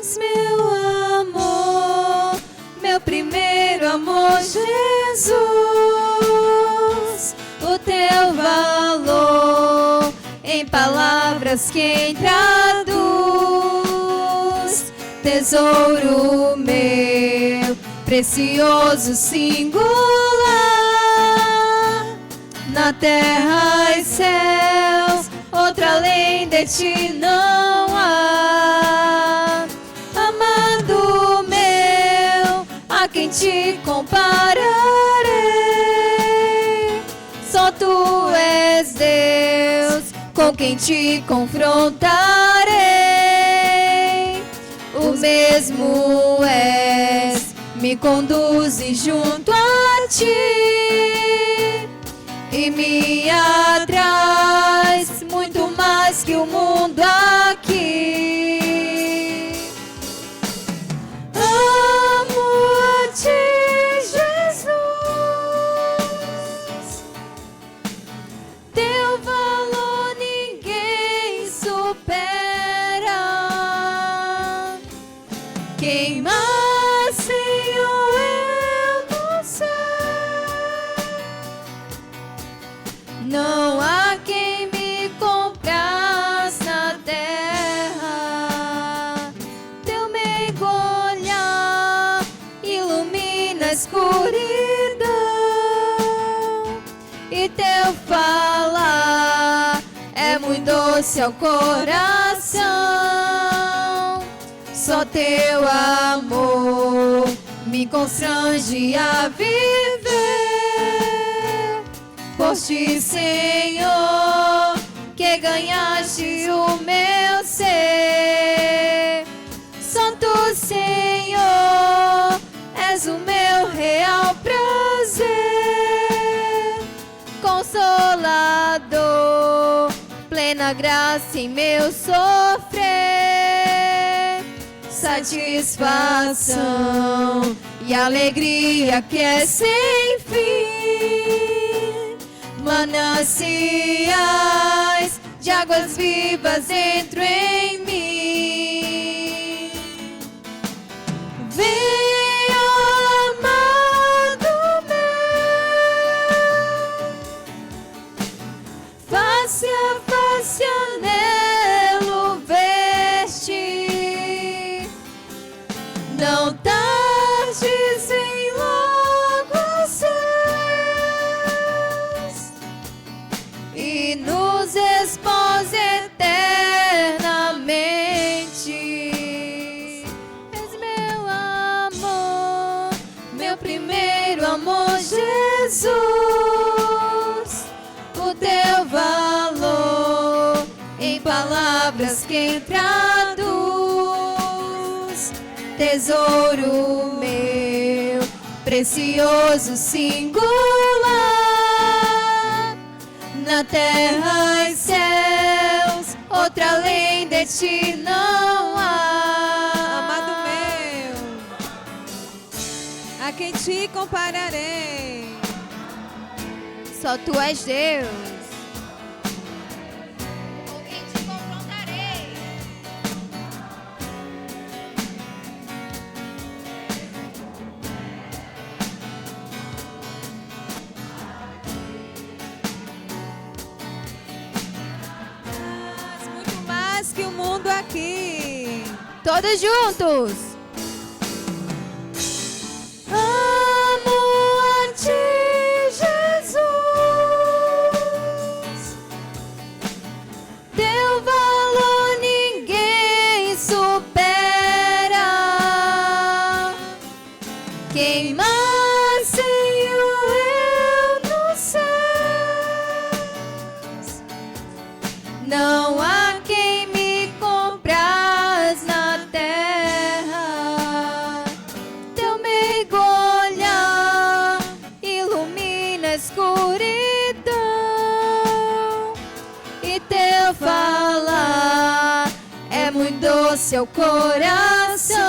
és meu amor, meu primeiro amor, Jesus. O teu valor em palavras quem traduz, tesouro meu, precioso, singular, na terra e céus, outra além de ti não há. Amado meu, a quem te compararei? Só tu és Deus, com quem te confrontarei. O mesmo és, me conduze junto a ti e me atraz muito mais que o mundo aqui. Amo a ti, Jesus, teu valor ninguém supera. Quem mais, Senhor, eu não sei. Não há quem me compras na terra. Teu mergulhar ilumina a escuridão, e teu falar é muito doce ao coração. Só teu amor me constrange a viver. por ti, Senhor, que ganhaste o meu ser. Santo Senhor, és o meu real prazer. Consolador, plena graça em meu sofrer. Satisfação e alegria que é sem fim. Mananciais de águas vivas entram em mim. Venha, amado meu, face a face anelo ver-te. Não tardes, vem logo aos céus e nos expôs eternamente. És meu amor, meu primeiro amor, Jesus. O teu valor em palavras quem traduz. Tesouro meu, precioso, singular. Na terra e céus, outra além de ti não há. Amado meu, a quem te compararei? Só tu és Deus. Com quem te confrontarei? Muito mais que o mundo aqui. Todos juntos. Amo a ti, Jesus. Teu valor ninguém supera. Quem mais Senhor eu nos céus. Não há quem me compraz na terra. Teu meigo olhar ilumina a escuridão. E teu falar é muito doce ao coração.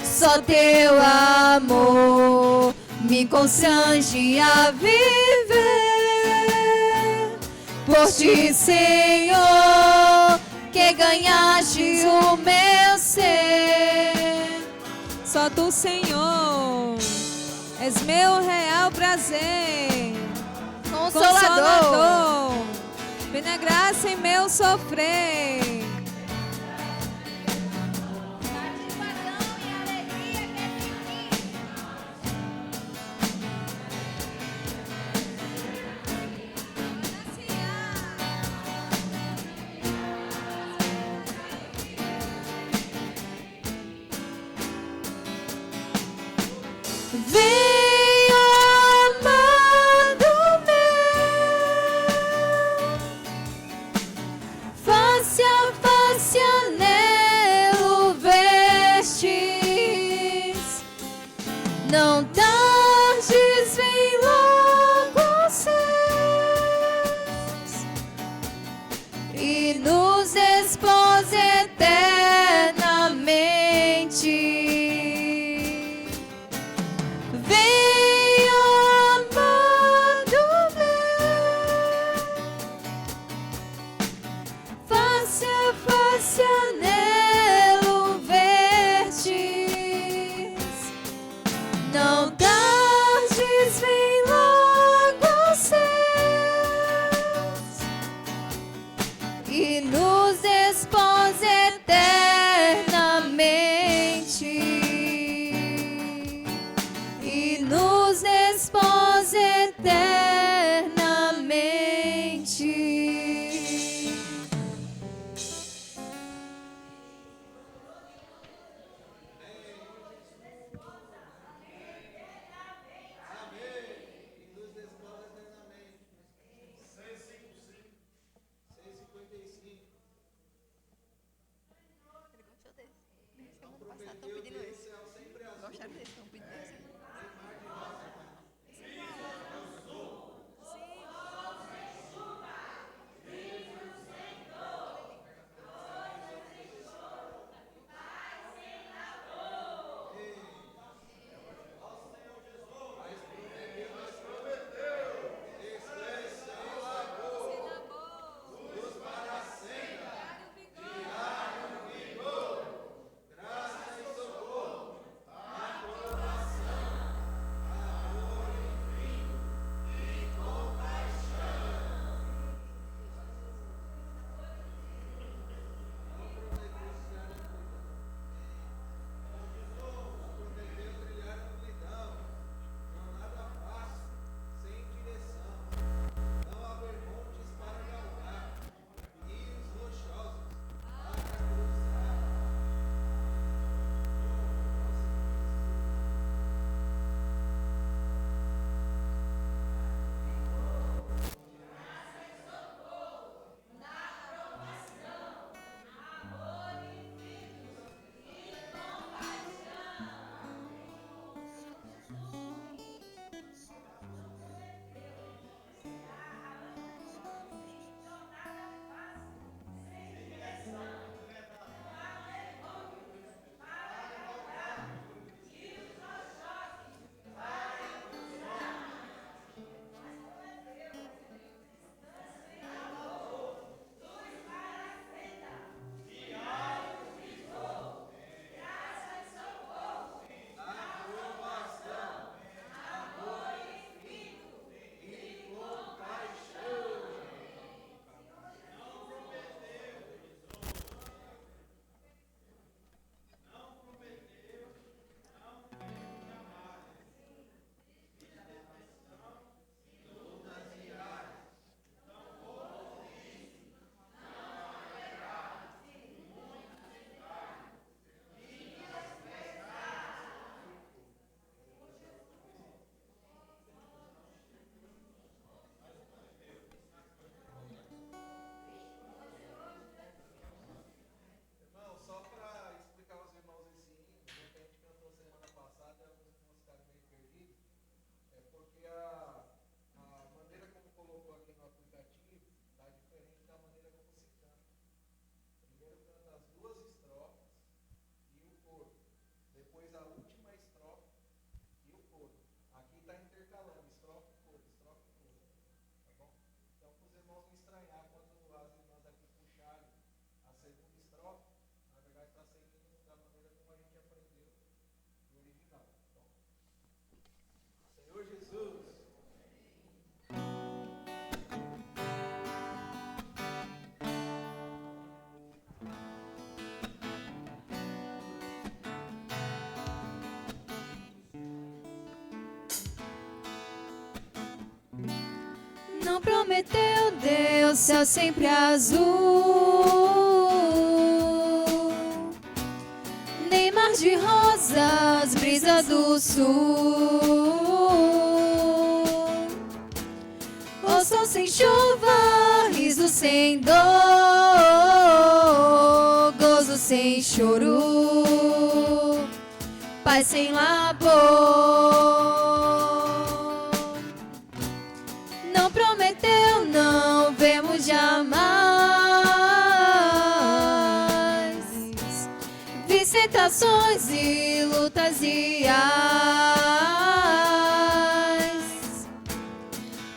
Só teu amor me constrange a viver. Por ti, Senhor, que ganhaste o meu ser. Só tu, Senhor, és meu real prazer. Consolador. Plena graça em meu sofrer. Venha, amado meu, face a face anelo vestes. Não tardes, vem logo aos céus e nos expôs eternamente. Venha, amado meu, face a face anelo ver-te. Não tardes, vem logo aos céus e nos expôs eternamente. E nos expôs eternamente. Não prometeu Deus céu sempre azul, nem mar de rosas, brisa do sul, ou sol sem chuva, riso sem dor, gozo sem choro, paz sem labor. Não prometeu, não vemos jamais visitações e lutas e ais.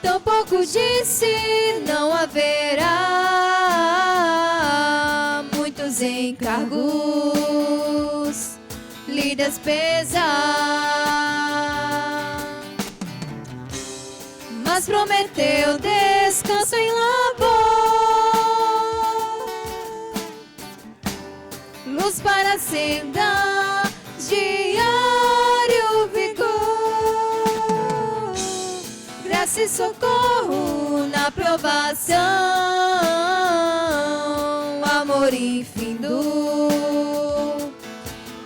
Tampouco disse não haverá muitos encargos, lhe despesar. Mas prometeu descanso em labor, luz para a senda, diário vigor, graça e socorro na provação, amor infindo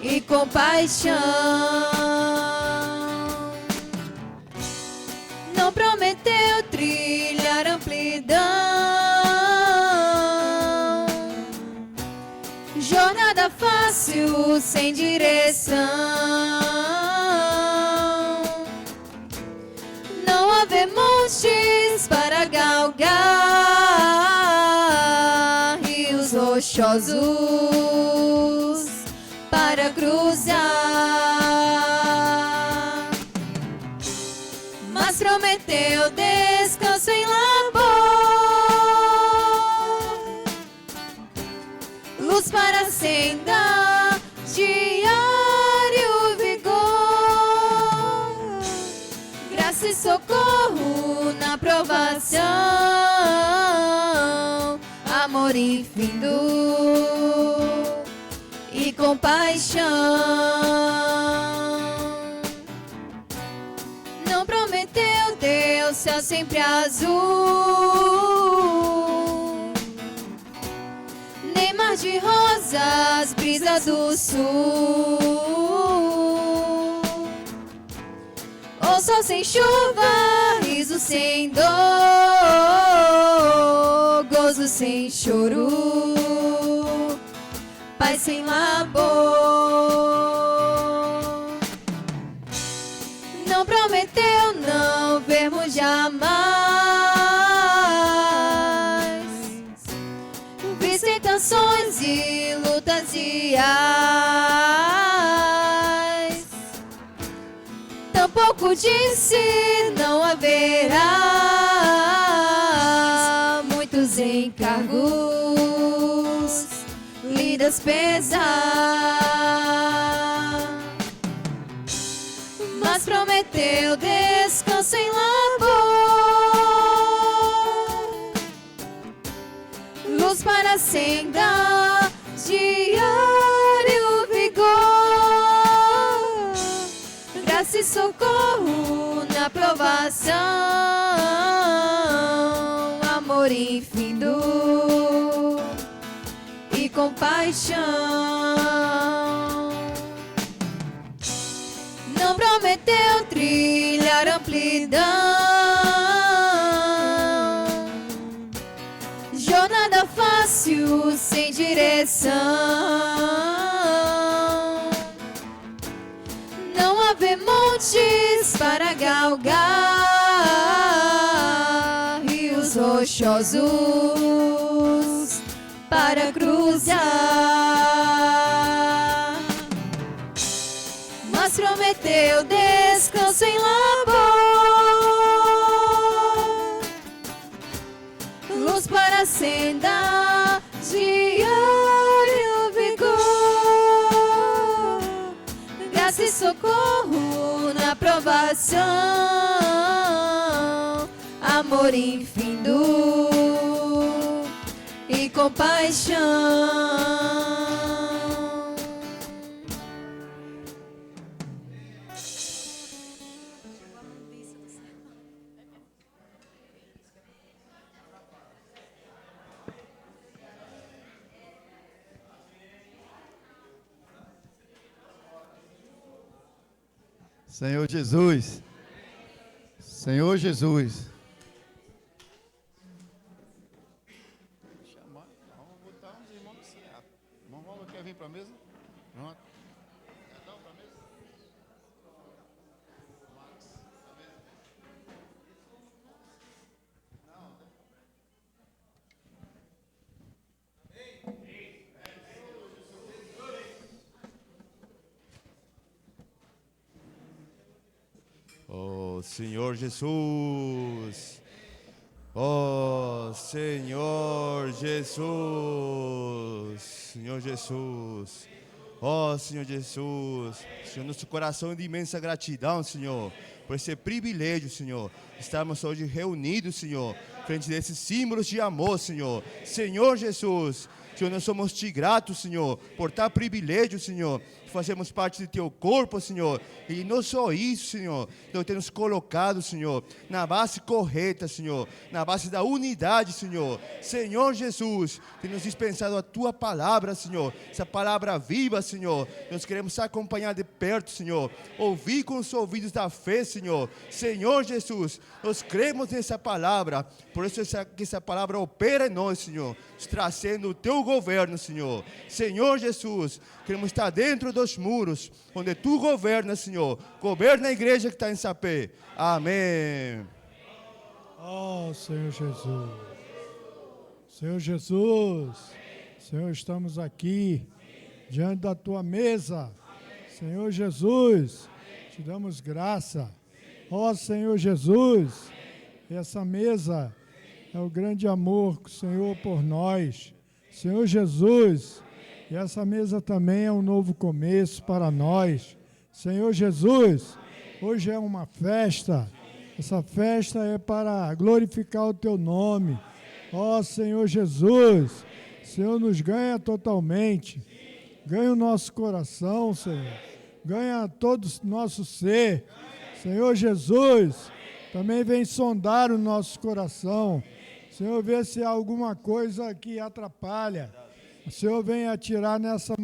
e compaixão. Não prometeu trilhar amplidão, jornada fácil sem direção. Não haver montes para galgar, rios rochosos para cruzar. Mas prometeu descanso em labor, luz para a senda, diário vigor, graça e socorro na provação, amor infindo e compaixão. Não prometeu Deus céu sempre azul, nem mar de rosas, brisa do sul, ou sol sem chuva, riso sem dor, gozo sem choro, paz sem labor. Não prometeu não vermos jamais visitações e lutas e ais. Tampouco disse não haverá muitos encargos, lhe despesar. Mas prometeu descanso em labor, luz para a senda, diário vigor, graça e socorro na provação, amor infindo e compaixão. Não prometeu trilhar amplidão, jornada fácil sem direção. Não haver montes para galgar, rios rochosos para cruzar. Mas prometeu descanso em labor, luz para a senda, diário vigor, graça e socorro na provação, amor infindo e compaixão. Senhor Jesus. Senhor Jesus. Vamos botar uns irmãos assim. Irmão Paulo quer vir para a mesa? Pronto. Então, para a mesa? Oh, Senhor Jesus. Oh, Senhor Jesus. Senhor Jesus. Oh, Senhor Jesus. Senhor, nosso coração é de imensa gratidão, Senhor, por esse privilégio, Senhor. Estamos hoje reunidos, Senhor, frente desses símbolos de amor, Senhor. Senhor Jesus. Senhor, nós somos te gratos, Senhor, por tal privilégio, Senhor, de fazermos parte do teu corpo, Senhor. E não só isso, Senhor, nós temos colocado, Senhor, na base correta, Senhor, na base da unidade, Senhor. Senhor Jesus, temos dispensado a tua palavra, Senhor, essa palavra viva, Senhor. Nós queremos acompanhar de perto, Senhor, ouvir com os ouvidos da fé, Senhor. Senhor Jesus, nós cremos nessa palavra, por isso que essa palavra opera em nós, Senhor, trazendo o teu governo, Senhor. Senhor Jesus, queremos estar dentro dos muros, onde tu governas, Senhor. Governa a igreja que está em Sapé. Amém. Oh, Senhor Jesus. Senhor Jesus. Senhor, estamos aqui diante da tua mesa. Senhor Jesus, te damos graça. Ó Senhor Jesus, essa mesa é o grande amor que o Senhor por nós. Senhor Jesus, e essa mesa também é um novo começo para nós. Senhor Jesus, hoje é uma festa. Essa festa é para glorificar o teu nome. Ó Senhor Jesus, Senhor nos ganha totalmente. Ganha o nosso coração, Senhor. Ganha todo o nosso ser. Senhor Jesus, também vem sondar o nosso coração. Senhor, vê se há alguma coisa que atrapalha. O Senhor vem atirar nessa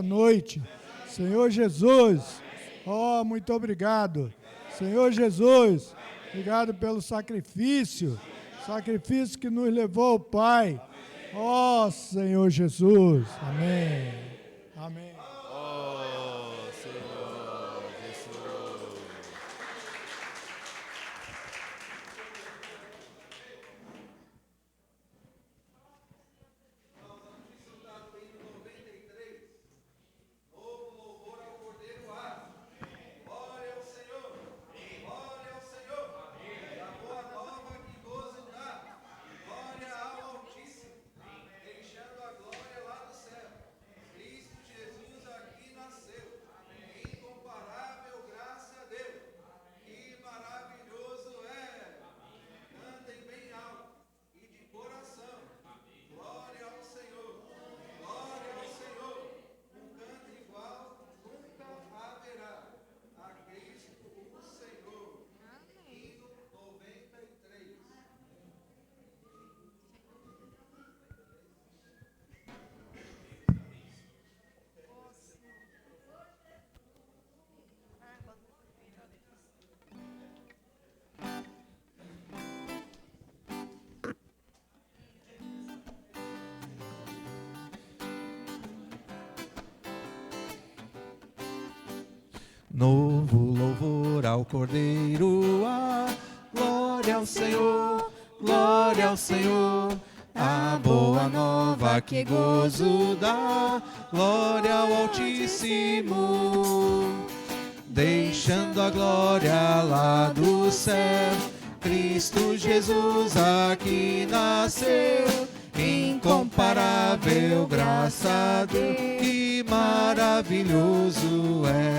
noite. Senhor Jesus, ó, muito obrigado. Senhor Jesus, obrigado pelo sacrifício que nos levou ao Pai. Ó, Senhor Jesus, amém. Amém. Oh, Senhor Jesus. Novo louvor ao Cordeiro, glória ao Senhor, glória ao Senhor. A boa nova que gozo dá, glória ao Altíssimo. Deixando a glória lá do céu, Cristo Jesus aqui nasceu. Incomparável graça a Deus, que maravilhoso é.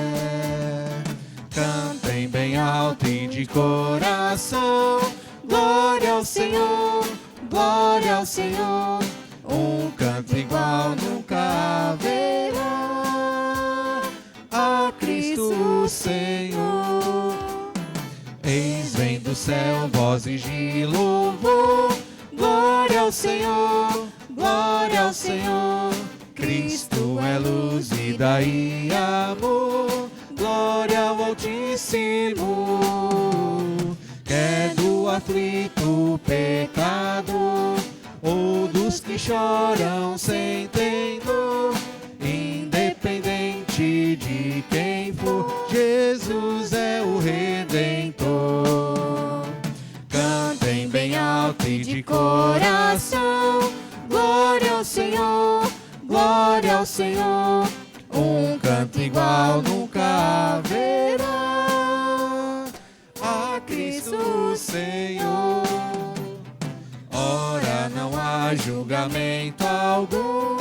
Cantem bem alto e de coração, glória ao Senhor, glória ao Senhor. Um canto igual nunca haverá a Cristo o Senhor. Eis vem do céu vozes de louvor, glória ao Senhor, glória ao Senhor. Cristo é luz, vida e amor, glória glória ao Altíssimo. Quer do aflito pecado, ou dos que choram sem tendo, independente de quem for, Jesus é o Redentor. Cantem bem alto e de coração, glória ao Senhor, glória ao Senhor. Um canto igual nunca haverá a Cristo Senhor. Ora não há julgamento algum,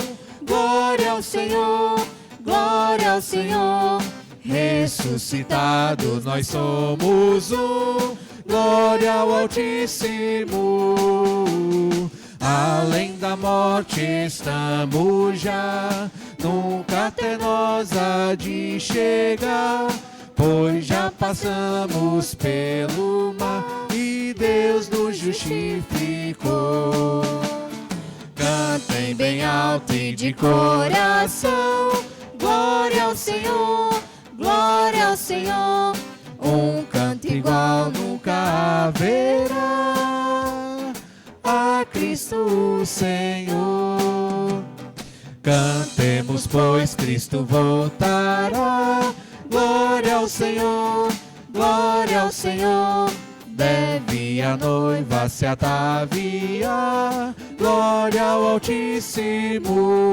glória ao Senhor, glória ao Senhor. Ressuscitados nós somos um, glória ao Altíssimo. Além da morte estamos já, nunca até nós há de chegar, pois já passamos pelo mar e Deus nos justificou. Cantem bem alto e de coração, glória ao Senhor, glória ao Senhor. Um canto igual nunca haverá a Cristo Senhor. Cantemos, pois Cristo voltará. Glória ao Senhor, glória ao Senhor. Deve a noiva se ataviar. Glória ao Altíssimo.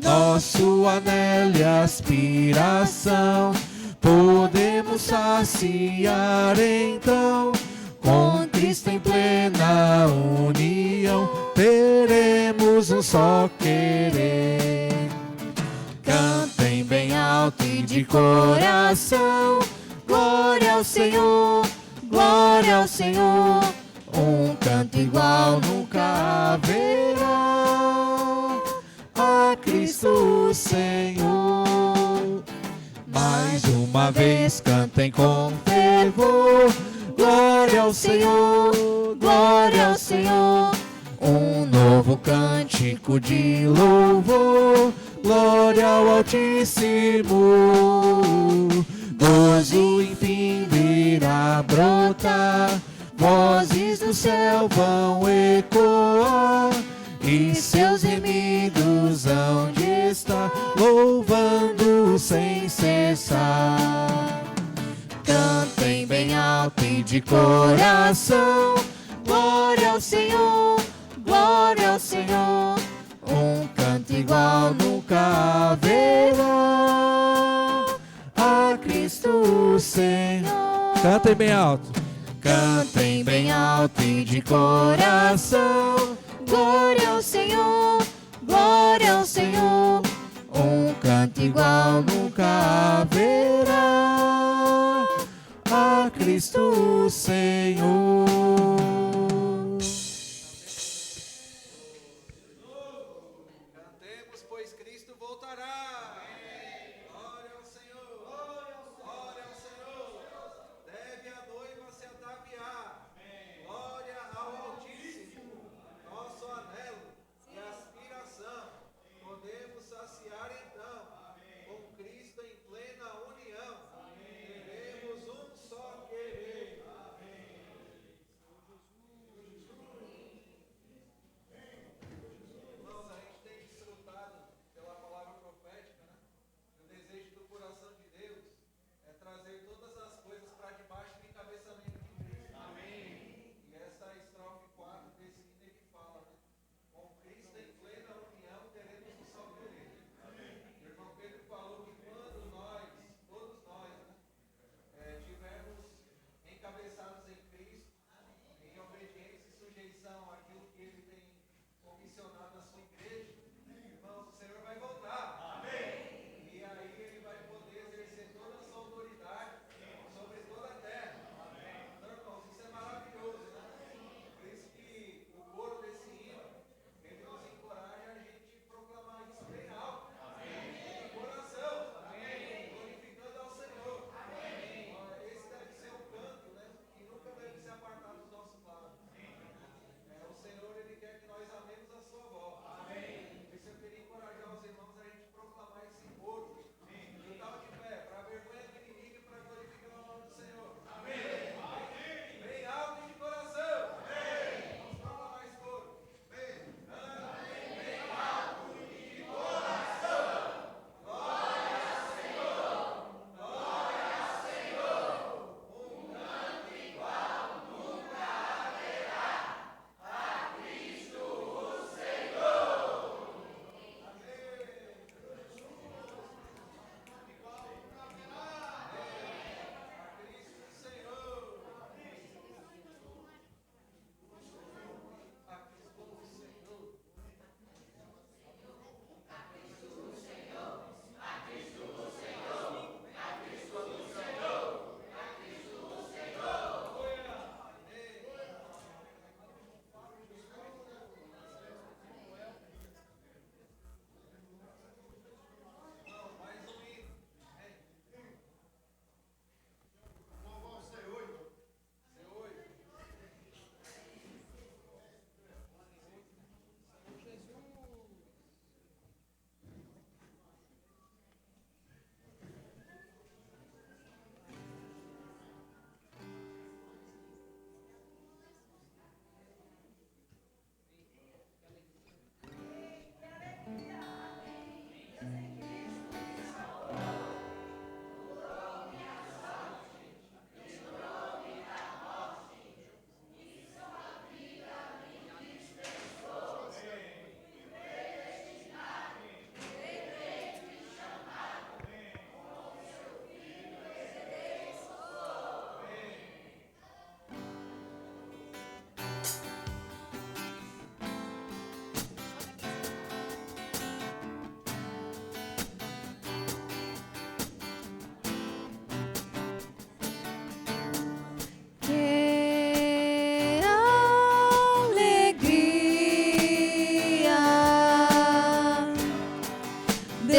Nosso anelo e aspiração podemos saciar então. Com Cristo em plena união, teremos um só querer. Cantem bem alto e de coração, glória ao Senhor, glória ao Senhor. Um canto igual nunca haverá a Cristo Senhor. Mais uma vez cantem com fervor, glória ao Senhor, glória ao Senhor. Um novo cântico de louvor, glória ao Altíssimo. Gozo enfim virá brotar, vozes do céu vão ecoar, e seus remidos hão de estar louvando sem cessar. Cantem bem alto e de coração, glória ao Senhor, glória ao Senhor. Um canto igual nunca haverá a Cristo Senhor. Cantem bem alto. Cantem bem alto e de coração, glória ao Senhor, glória ao Senhor. Um canto igual nunca haverá a Cristo Senhor. Cantemos, pois Cristo voltará. Glória ao Senhor, glória ao Senhor. Deve a noiva se ataviar. Glória ao Altíssimo. Nosso anelo e aspiração podemos saciar então. Com Cristo em plena união, teremos um só querer.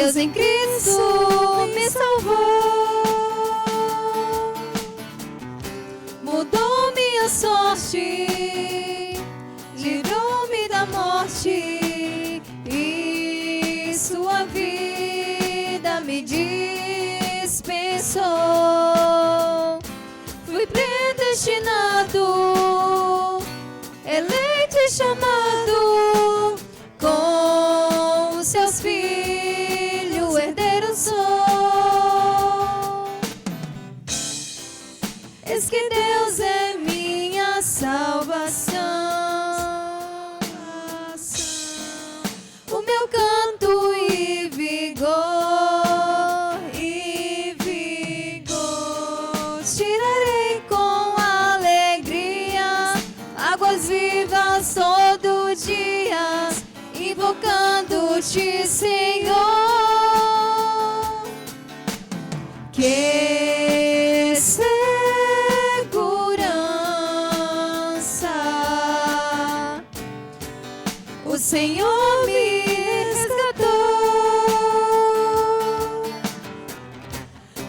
Deus em Cristo me salvou, mudou minha sorte, livrou-me da morte e sua vida me dispensou. Fui predestinado, eleito e chamado, com os seus filhos herdeiro sou. Eis que Deus é minha salvação, o meu canto e vigor, tirarei com alegria águas vivas todo dia, invocando-te, Senhor. Que segurança o Senhor me resgatou.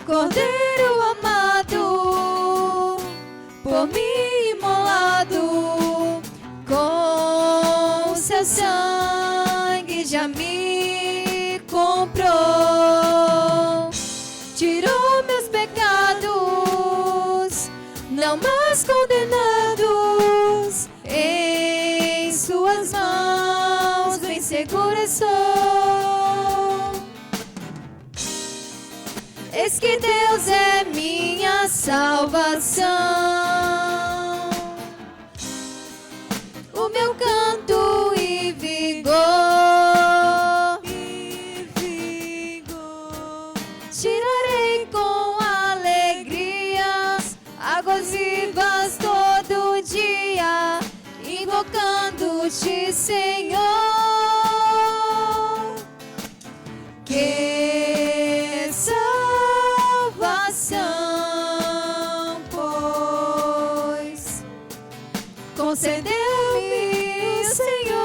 Cordeiro amado, por mim imolado, com o seu sangue já me comprou. Tirou meus pecados, não mais condenados, em suas mãos bem segura sou. Eis que Deus é minha salvação, o meu canto e vigor, tirarei com alegria águas vivas todo dia, invocando-te, Senhor. Que salvação, pois concedeu-me o Senhor,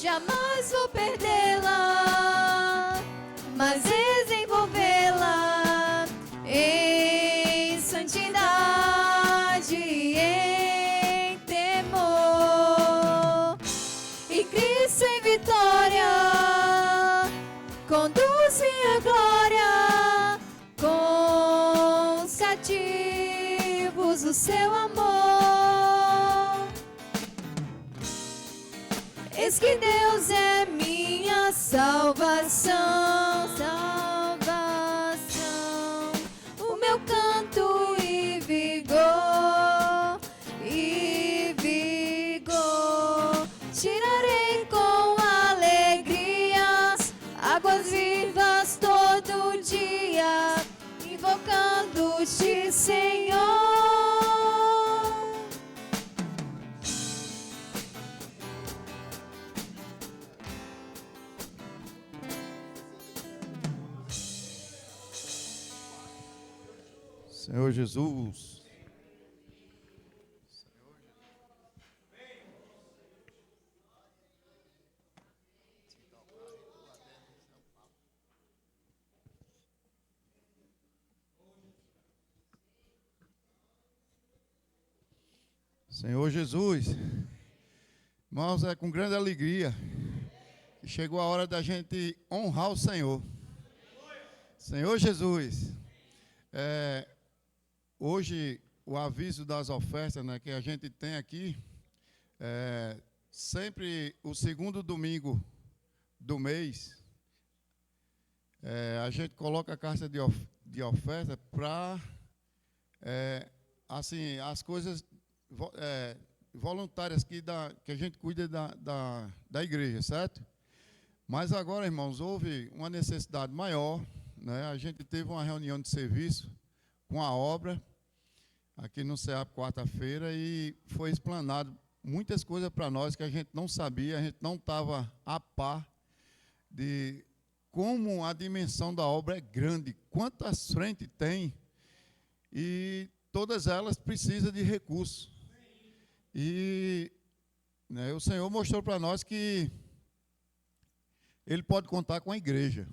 jamais vou perdê-la, mas desenvolvê-la em santidade e em temor. E Cristo em vitória conduz minha glória, com os cativos o seu amor. Eis que Deus é minha salvação, salvação, o meu canto e vigor, tirarei com alegrias águas vivas todo dia, invocando-te, Senhor. Senhor Jesus. Senhor Jesus, irmãos, é com grande alegria que chegou a hora da gente honrar o Senhor. Senhor Jesus, hoje o aviso das ofertas, né, que a gente tem aqui, sempre o segundo domingo do mês, a gente coloca a carta de oferta para, assim, as coisas voluntárias que a gente cuida da igreja, certo? Mas agora, irmãos, houve uma necessidade maior, né? A gente teve uma reunião de serviço com a obra aqui no CEAP quarta-feira e foi explanado muitas coisas para nós que a gente não sabia, a gente não estava a par de como a dimensão da obra é grande, quantas frentes tem e todas elas precisam de recursos. E, né, o Senhor mostrou para nós que ele pode contar com a igreja,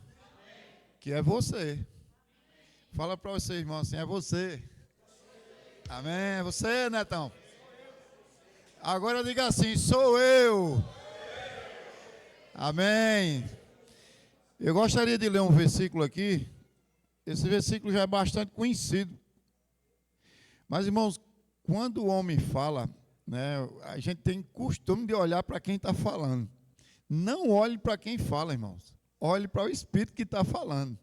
que é você. Fala para você, irmão, assim, é você. Amém? É você, Netão? Agora diga assim, sou eu. Amém. Eu gostaria de ler um versículo aqui. Esse versículo já é bastante conhecido. Mas, irmãos, quando o homem fala, né, a gente tem costume de olhar para quem está falando. Não olhe para quem fala, irmãos. Olhe para o Espírito que está falando.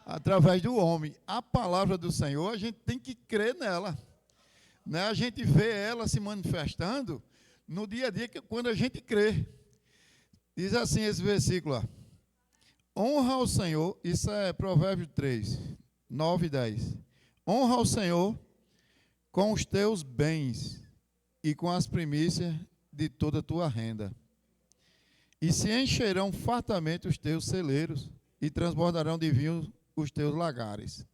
Através do homem. A palavra do Senhor, a gente tem que crer nela. Né? A gente vê ela se manifestando no dia a dia, quando a gente crê. Diz assim esse versículo, ó. Honra ao Senhor, isso é Provérbios 3, 9 e 10. Honra ao Senhor com os teus bens e com as primícias de toda a tua renda. E se encherão fartamente os teus celeiros e transbordarão de vinho os teus lagares.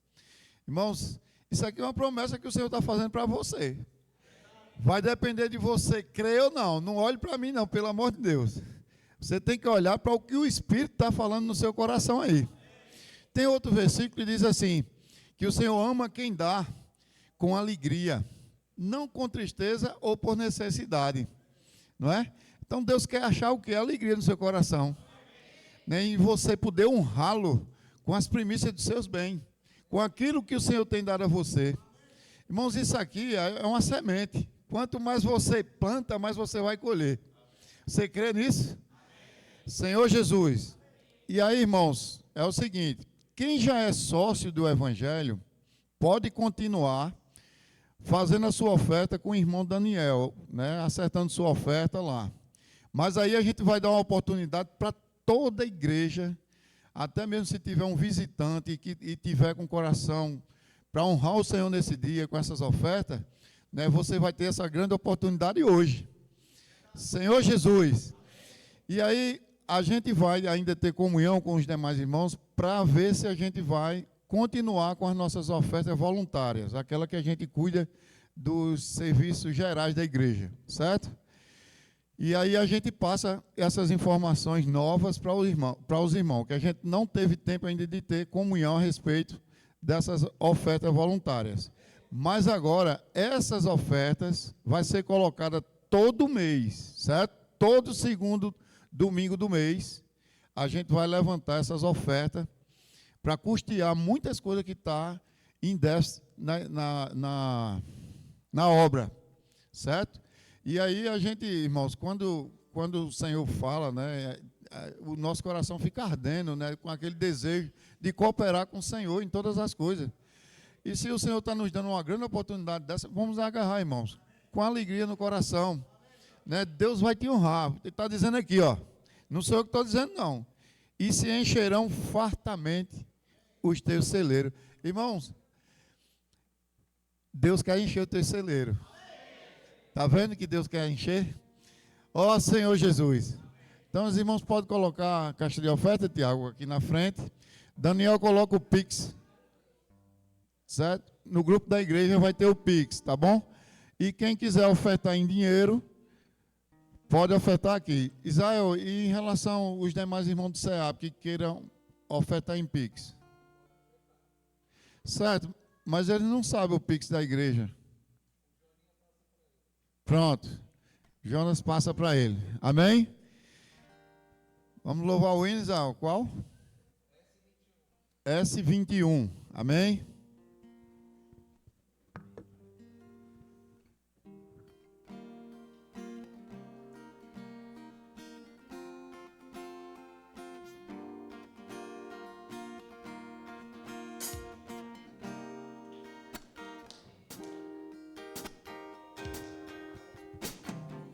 Irmãos, isso aqui é uma promessa que o Senhor está fazendo para você. Vai depender de você crer ou não. Não olhe para mim não, pelo amor de Deus. Você tem que olhar para o que o Espírito está falando no seu coração aí. Tem outro versículo que diz assim, que o Senhor ama quem dá com alegria, não com tristeza ou por necessidade. Não é? Então Deus quer achar o que? Alegria no seu coração. Né? E você poder honrá-lo com as primícias dos seus bens, com aquilo que o Senhor tem dado a você. Irmãos, isso aqui é uma semente. Quanto mais você planta, mais você vai colher. Você crê nisso? Senhor Jesus. E aí, irmãos, é o seguinte, quem já é sócio do Evangelho, pode continuar fazendo a sua oferta com o irmão Daniel, né, acertando sua oferta lá. Mas aí a gente vai dar uma oportunidade para toda a igreja, até mesmo se tiver um visitante e tiver com o coração para honrar o Senhor nesse dia com essas ofertas, né, você vai ter essa grande oportunidade hoje. Senhor Jesus. E aí a gente vai ainda ter comunhão com os demais irmãos para ver se a gente vai continuar com as nossas ofertas voluntárias, aquela que a gente cuida dos serviços gerais da igreja, certo? E aí a gente passa essas informações novas para os irmãos, que a gente não teve tempo ainda de ter comunhão a respeito dessas ofertas voluntárias. Mas agora, essas ofertas vai ser colocada todo mês, certo? Todo segundo domingo do mês, a gente vai levantar essas ofertas para custear muitas coisas que estão em déficit na obra, certo? E aí a gente, irmãos, quando o Senhor fala, né, o nosso coração fica ardendo, né, com aquele desejo de cooperar com o Senhor em todas as coisas. E se o Senhor está nos dando uma grande oportunidade dessa, vamos agarrar, irmãos, com alegria no coração. Né, Deus vai te honrar. Ele está dizendo aqui, ó, não sou eu que estou dizendo, não. E se encherão fartamente os teus celeiros. Irmãos, Deus quer encher o teu celeiro. Está vendo que Deus quer encher? Ó Senhor Jesus. Então os irmãos podem colocar a caixa de oferta, Tiago, aqui na frente. Daniel coloca o Pix. Certo? No grupo da igreja vai ter o Pix, tá bom? E quem quiser ofertar em dinheiro, pode ofertar aqui. Israel, e em relação aos demais irmãos do SEAP que queiram ofertar em Pix? Certo, mas eles não sabem o Pix da igreja. Pronto. Jonas passa para ele. Amém? Vamos louvar o hino, Israel. Qual? S21. Amém?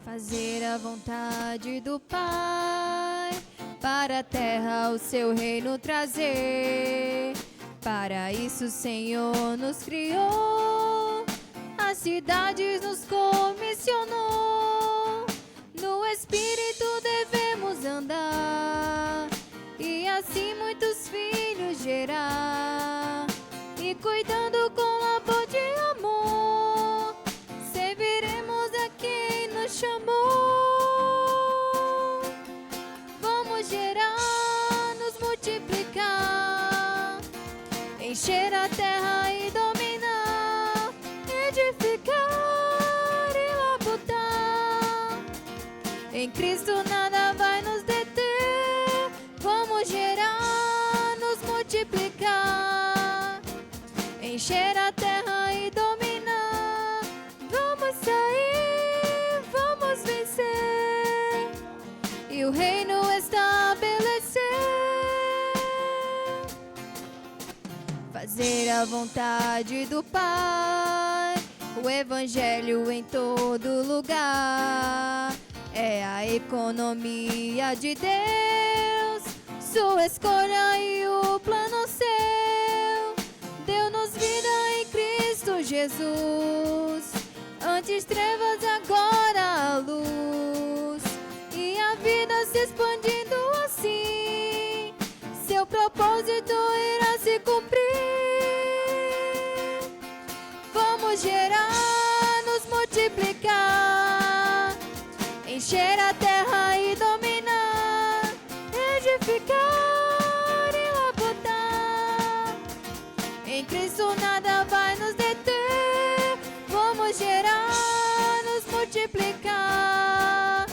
Fazer a vontade do Pai, para a terra o seu reino trazer. Para isso o Senhor nos criou, as cidades nos comissionou. No Espírito devemos andar, e assim muitos filhos gerar. E cuidando com labor de amor, serviremos a quem nos chamou. Vamos gerar terra e dominar, edificar e labutar. Em Cristo nada vai nos deter, vamos gerar, nos multiplicar, encher a terra e dominar. Vamos sair, vamos vencer e o reino estabelecer. Fazer a vontade do Pai, o Evangelho em todo lugar. É a economia de Deus, sua escolha e o plano seu. Deu-nos vida em Cristo Jesus, antes trevas, agora a luz, e a vida se expandindo assim, seu propósito irá se cumprir. Vamos gerar, nos multiplicar, encher a terra e dominar, edificar e labutar. Em Cristo nada vai nos deter, vamos gerar, nos multiplicar,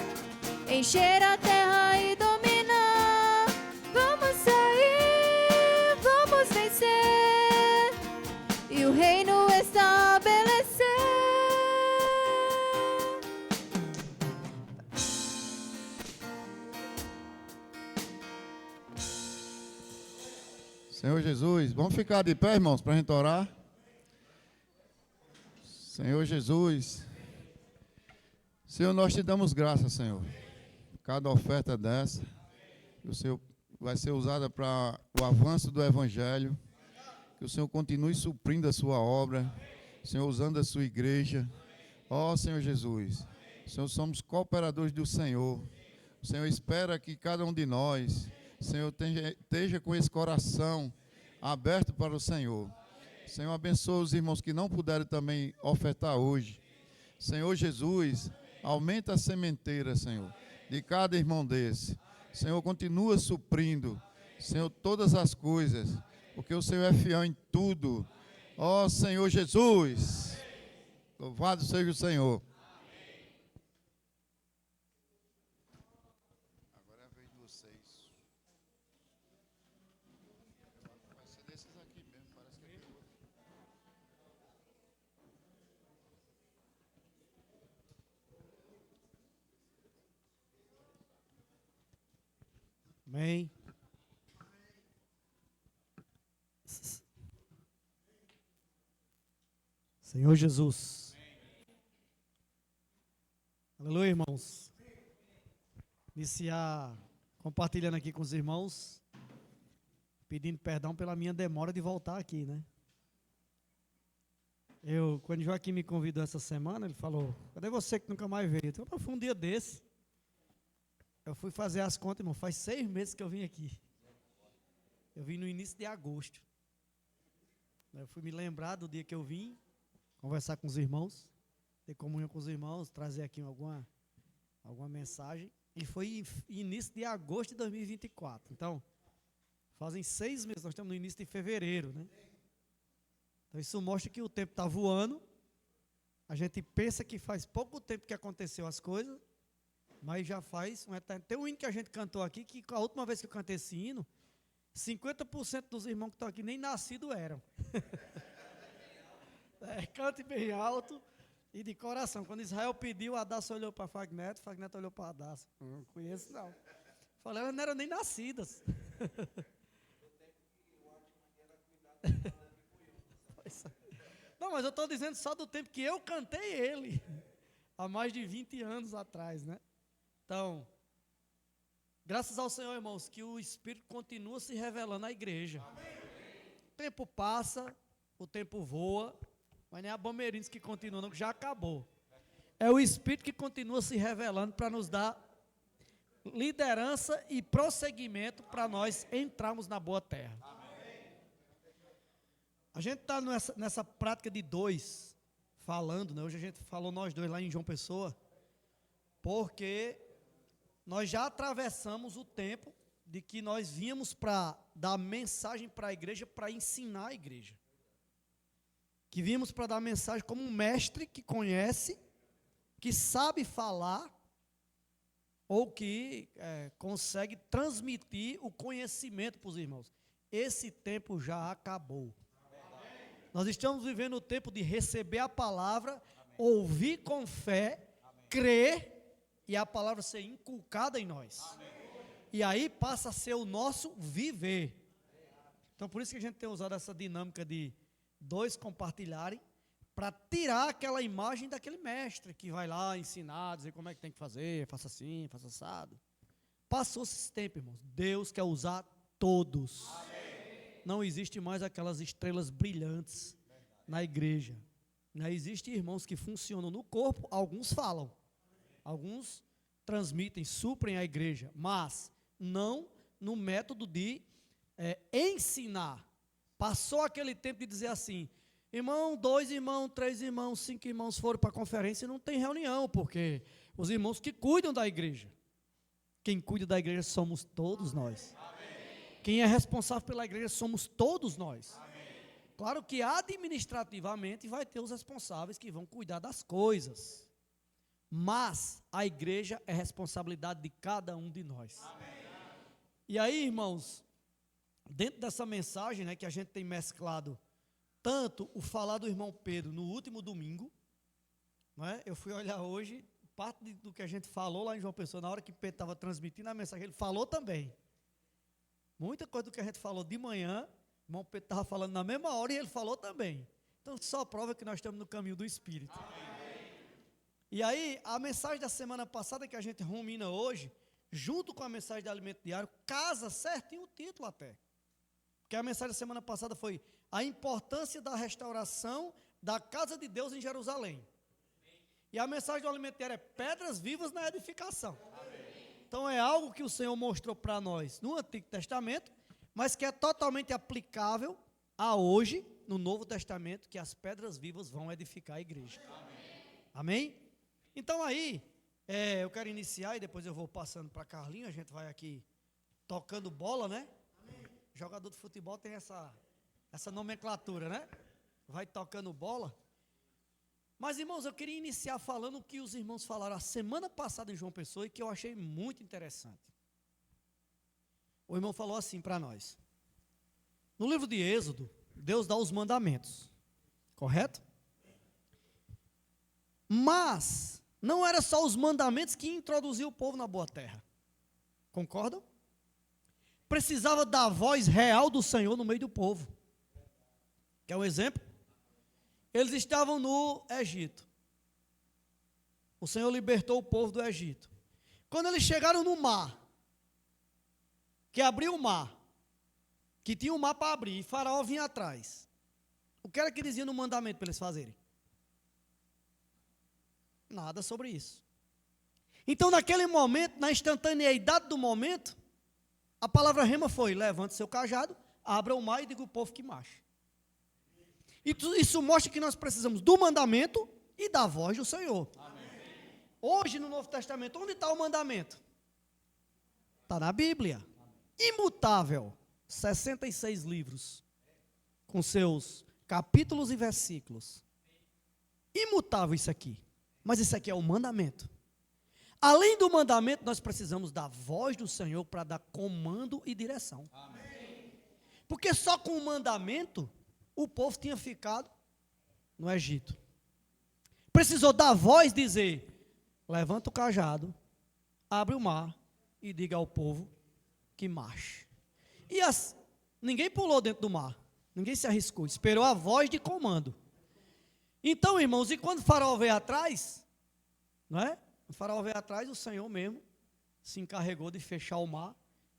encher a terra e dominar. Vamos sair, vamos vencer e o reino estabelecer. Senhor Jesus, vamos ficar de pé, irmãos, para a gente orar. Senhor Jesus, Senhor, nós te damos graças, Senhor. Cada oferta dessa, que o Senhor vai ser usada para o avanço do Evangelho, que o Senhor continue suprindo a sua obra, Senhor, usando a sua igreja. Ó Senhor Jesus, Senhor, somos cooperadores do Senhor. O Senhor espera que cada um de nós, Senhor, esteja com esse coração aberto para o Senhor. Senhor, abençoa os irmãos que não puderam também ofertar hoje. Senhor Jesus, aumenta a sementeira, Senhor, de cada irmão desse. Senhor, continua suprindo, Senhor, todas as coisas, porque o Senhor é fiel em tudo. Ó Senhor Jesus, louvado seja o Senhor. Agora é a vez de vocês. Vai ser desses aqui mesmo, parece que é outro. Amém. Senhor Jesus. Aleluia, irmãos. Iniciar compartilhando aqui com os irmãos, pedindo perdão pela minha demora de voltar aqui, né? Quando o Joaquim me convidou essa semana, ele falou: cadê você que nunca mais veio? Eu fui um dia desse. Eu fui fazer as contas, irmão, faz 6 meses que eu vim aqui. Eu vim no início de agosto. Eu fui me lembrar do dia que eu vim, conversar com os irmãos, ter comunhão com os irmãos, trazer aqui alguma mensagem. E foi início de agosto de 2024. Então, fazem 6 meses, nós estamos no início de fevereiro, né? Então, isso mostra que o tempo está voando. A gente pensa que faz pouco tempo que aconteceu as coisas, mas já faz um eterno. Tem um hino que a gente cantou aqui, que a última vez que eu cantei esse hino, 50% dos irmãos que estão aqui nem nascidos eram. Cante bem alto e de coração. Quando Israel pediu, Adassa olhou para Fagneto olhou para Adassa. Não conheço, não. Falei, elas não eram nem nascidas. Não, mas eu estou dizendo só do tempo que eu cantei ele, há mais de 20 anos atrás, né? Então, graças ao Senhor, irmãos, que o Espírito continua se revelando à igreja. Amém. O tempo passa, o tempo voa, mas nem a Bameirinhos que continua, não, que já acabou. É o Espírito que continua se revelando para nos dar liderança e prosseguimento para nós entrarmos na boa terra. Amém. A gente está nessa prática de 2, falando, né? Hoje a gente falou nós 2 lá em João Pessoa, porque nós já atravessamos o tempo de que nós vínhamos para dar mensagem para a igreja, para ensinar a igreja. que vimos para dar mensagem como um mestre que conhece, que sabe falar, ou que consegue transmitir o conhecimento para os irmãos. Esse tempo já acabou. Nós estamos vivendo o tempo de receber a palavra, ouvir com fé, crer, e a palavra ser inculcada em nós. E aí passa a ser o nosso viver. Então por isso que a gente tem usado essa dinâmica de dois compartilharem, para tirar aquela imagem daquele mestre que vai lá ensinar, dizer como é que tem que fazer, faça assim, faça assado. Passou esse tempo, irmãos. Deus quer usar todos. Amém. Não existe mais aquelas estrelas brilhantes na igreja. Não existe irmãos que funcionam no corpo, alguns falam, alguns transmitem, suprem a igreja, mas não no método de ensinar. Passou aquele tempo de dizer assim, irmão, 2 irmãos, 3 irmãos, 5 irmãos foram para a conferência e não tem reunião, porque os irmãos que cuidam da igreja, quem cuida da igreja somos todos nós. Amém. Quem é responsável pela igreja somos todos nós. Amém. Claro que administrativamente vai ter os responsáveis que vão cuidar das coisas, mas a igreja é responsabilidade de cada um de nós. Amém. E aí, irmãos, dentro dessa mensagem, né, que a gente tem mesclado tanto o falar do irmão Pedro no último domingo, não é? Eu fui olhar hoje, parte do que a gente falou lá em João Pessoa, na hora que Pedro estava transmitindo a mensagem, ele falou também. Muita coisa do que a gente falou de manhã, o irmão Pedro estava falando na mesma hora e ele falou também. Então só prova que nós estamos no caminho do Espírito. Amém. E aí, a mensagem da semana passada que a gente rumina hoje, junto com a mensagem de alimento diário, casa certinho o título até. Porque a mensagem da semana passada foi a importância da restauração da casa de Deus em Jerusalém. E a mensagem do alimento diário é pedras vivas na edificação. Então é algo que o Senhor mostrou para nós no Antigo Testamento, mas que é totalmente aplicável a hoje, no Novo Testamento, que as pedras vivas vão edificar a igreja. Amém? Então aí, eu quero iniciar e depois eu vou passando para Carlinhos, a gente vai aqui tocando bola, né? Jogador de futebol tem essa nomenclatura, né? Vai tocando bola. Mas, irmãos, eu queria iniciar falando o que os irmãos falaram a semana passada em João Pessoa e que eu achei muito interessante. O irmão falou assim para nós. No livro de Êxodo, Deus dá os mandamentos, correto? Mas não era só os mandamentos que introduziam o povo na boa terra. Concordam? Precisava da voz real do Senhor no meio do povo. Quer um exemplo? Eles estavam no Egito. O Senhor libertou o povo do Egito. Quando eles chegaram no mar, que abriu o mar, que tinha um mar para abrir, e Faraó vinha atrás. O que era que dizia no mandamento para eles fazerem? Nada sobre isso. Então, naquele momento, na instantaneidade do momento, a palavra rema foi, levante seu cajado, abra o mar e diga ao povo que marche. Isso mostra que nós precisamos do mandamento e da voz do Senhor. Amém. Hoje, no Novo Testamento, onde está o mandamento? Está na Bíblia. Imutável. 66 livros. Com seus capítulos e versículos. Imutável isso aqui. Mas isso aqui é o mandamento. Além do mandamento, nós precisamos da voz do Senhor para dar comando e direção. Amém. Porque só com o mandamento, o povo tinha ficado no Egito. Precisou da voz dizer, levanta o cajado, abre o mar e diga ao povo que marche. E ninguém pulou dentro do mar, ninguém se arriscou, esperou a voz de comando. Então, irmãos, e quando o faraó veio atrás, não é? O faraó veio atrás, o Senhor mesmo se encarregou de fechar o mar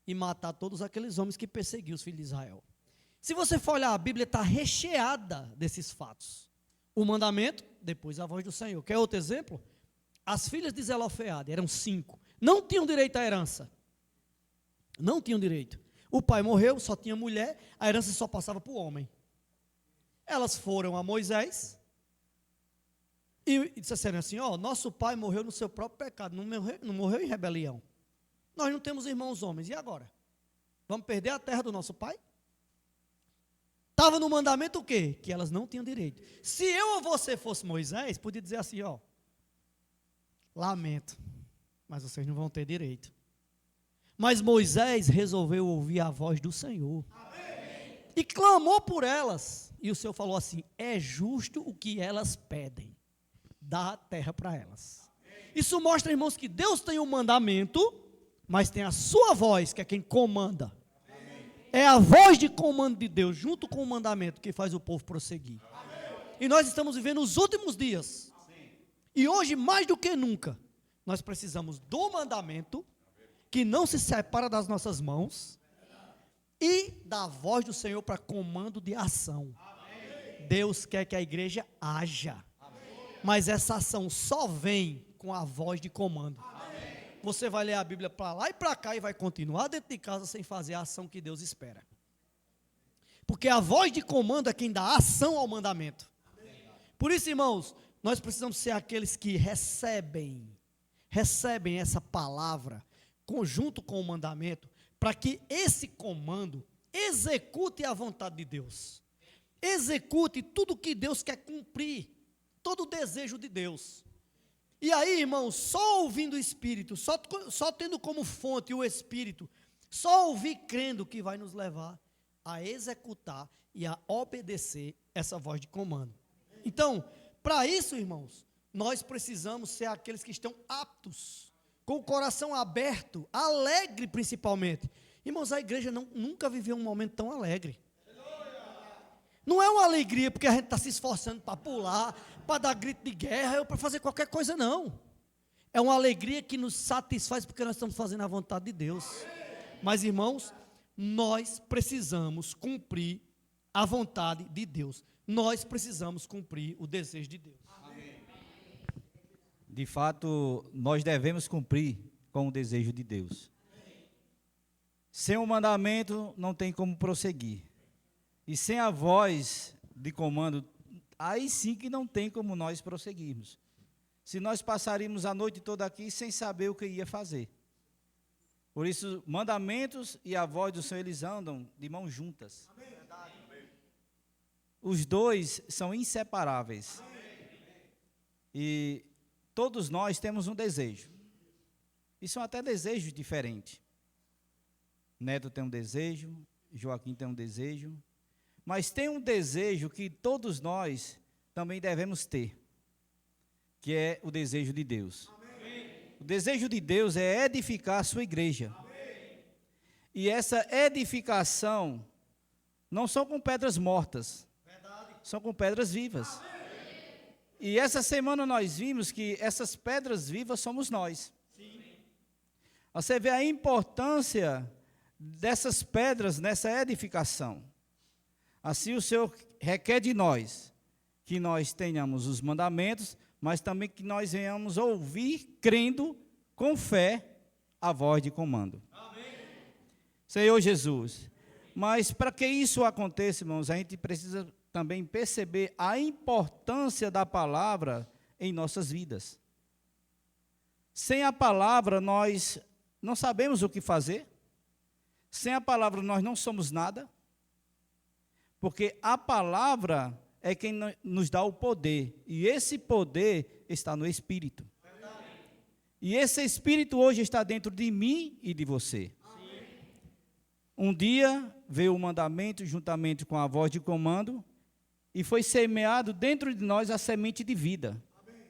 e matar todos aqueles homens que perseguiam os filhos de Israel. Se você for olhar, a Bíblia está recheada desses fatos. O mandamento, depois a voz do Senhor. Quer outro exemplo? As filhas de Zelofeade, eram 5, não tinham direito à herança. Não tinham direito. O pai morreu, só tinha mulher, a herança só passava para o homem. Elas foram a Moisés e disseram assim, nosso pai morreu no seu próprio pecado, não morreu em rebelião. Nós não temos irmãos homens, e agora? Vamos perder a terra do nosso pai? Estava no mandamento o quê? Que elas não tinham direito. Se eu ou você fosse Moisés, podia dizer assim, ó, lamento, mas vocês não vão ter direito. Mas Moisés resolveu ouvir a voz do Senhor. Amém. E clamou por elas. E o Senhor falou assim, é justo o que elas pedem. Dá a terra para elas. Amém. Isso mostra, irmãos, que Deus tem um mandamento, mas tem a sua voz, que é quem comanda. Amém. É a voz de comando de Deus, junto com o mandamento, que faz o povo prosseguir. Amém. E nós estamos vivendo os últimos dias. Amém. E hoje, mais do que nunca, nós precisamos do mandamento, que não se separa das nossas mãos, e da voz do Senhor para comando de ação. Amém. Deus quer que a igreja haja. Amém. Mas essa ação só vem com a voz de comando. Amém. Você vai ler a Bíblia para lá e para cá e vai continuar dentro de casa sem fazer a ação que Deus espera. Porque a voz de comando é quem dá ação ao mandamento. Amém. Por isso, irmãos, nós precisamos ser aqueles que recebem essa palavra, conjunto com o mandamento, para que esse comando execute a vontade de Deus. Execute tudo que Deus quer cumprir, todo o desejo de Deus. E aí, irmãos, só ouvindo o Espírito, só tendo como fonte o Espírito, só ouvir crendo que vai nos levar a executar e a obedecer essa voz de comando. Então, para isso, irmãos, nós precisamos ser aqueles que estão aptos, com o coração aberto, alegre principalmente. Irmãos, a igreja nunca viveu um momento tão alegre. Não é uma alegria porque a gente está se esforçando para pular, para dar grito de guerra, ou para fazer qualquer coisa, não. É uma alegria que nos satisfaz porque nós estamos fazendo a vontade de Deus. Mas, irmãos, nós precisamos cumprir a vontade de Deus. Nós precisamos cumprir o desejo de Deus. De fato, nós devemos cumprir com o desejo de Deus. Sem o mandamento, não tem como prosseguir. E sem a voz de comando, aí sim que não tem como nós prosseguirmos. Se nós passaríamos a noite toda aqui sem saber o que ia fazer. Por isso, mandamentos e a voz do Senhor, eles andam de mãos juntas. Os dois são inseparáveis. E todos nós temos um desejo. E são até desejos diferentes. Neto tem um desejo, Joaquim tem um desejo. Mas tem um desejo que todos nós também devemos ter, que é o desejo de Deus. Amém. O desejo de Deus é edificar a sua igreja. Amém. E essa edificação não são com pedras mortas, verdade, são com pedras vivas. Amém. E essa semana nós vimos que essas pedras vivas somos nós. Sim. Você vê a importância dessas pedras nessa edificação. Assim o Senhor requer de nós que nós tenhamos os mandamentos, mas também que nós venhamos ouvir, crendo, com fé, a voz de comando. Amém. Senhor Jesus. Mas para que isso aconteça, irmãos, a gente precisa também perceber a importância da palavra em nossas vidas. Sem a palavra, nós não sabemos o que fazer. Sem a palavra, nós não somos nada. Porque a palavra é quem nos dá o poder. E esse poder está no Espírito. Verdade. E esse Espírito hoje está dentro de mim e de você. Sim. Um dia veio o mandamento juntamente com a voz de comando e foi semeado dentro de nós a semente de vida. Amém.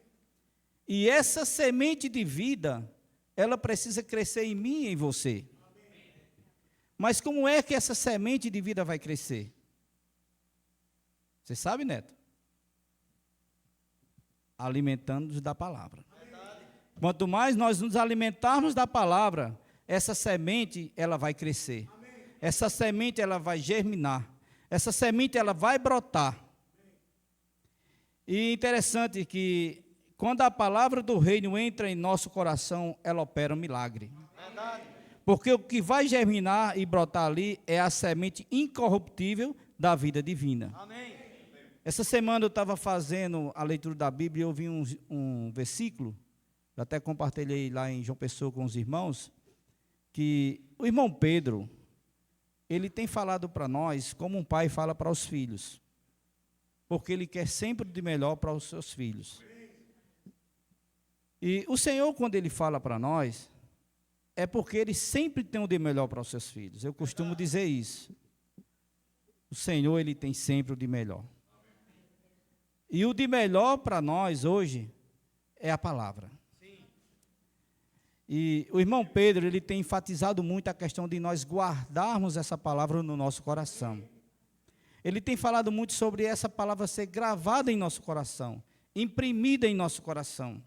E essa semente de vida, ela precisa crescer em mim e em você. Amém. Mas como é que essa semente de vida vai crescer? Você sabe, Neto? Alimentando-nos da palavra. Verdade. Quanto mais nós nos alimentarmos da palavra, essa semente, ela vai crescer. Amém. Essa semente, ela vai germinar. Essa semente, ela vai brotar. Amém. E interessante que, quando a palavra do reino entra em nosso coração, ela opera um milagre. Verdade. Porque o que vai germinar e brotar ali é a semente incorruptível da vida divina. Amém. Essa semana eu estava fazendo a leitura da Bíblia e eu vi um versículo, eu até compartilhei lá em João Pessoa com os irmãos, que o irmão Pedro, ele tem falado para nós como um pai fala para os filhos, porque ele quer sempre o de melhor para os seus filhos. E o Senhor, quando ele fala para nós, é porque ele sempre tem o de melhor para os seus filhos. Eu costumo dizer isso. O Senhor, ele tem sempre o de melhor. E o de melhor para nós hoje é a palavra. E o irmão Pedro, ele tem enfatizado muito a questão de nós guardarmos essa palavra no nosso coração. Ele tem falado muito sobre essa palavra ser gravada em nosso coração, imprimida em nosso coração.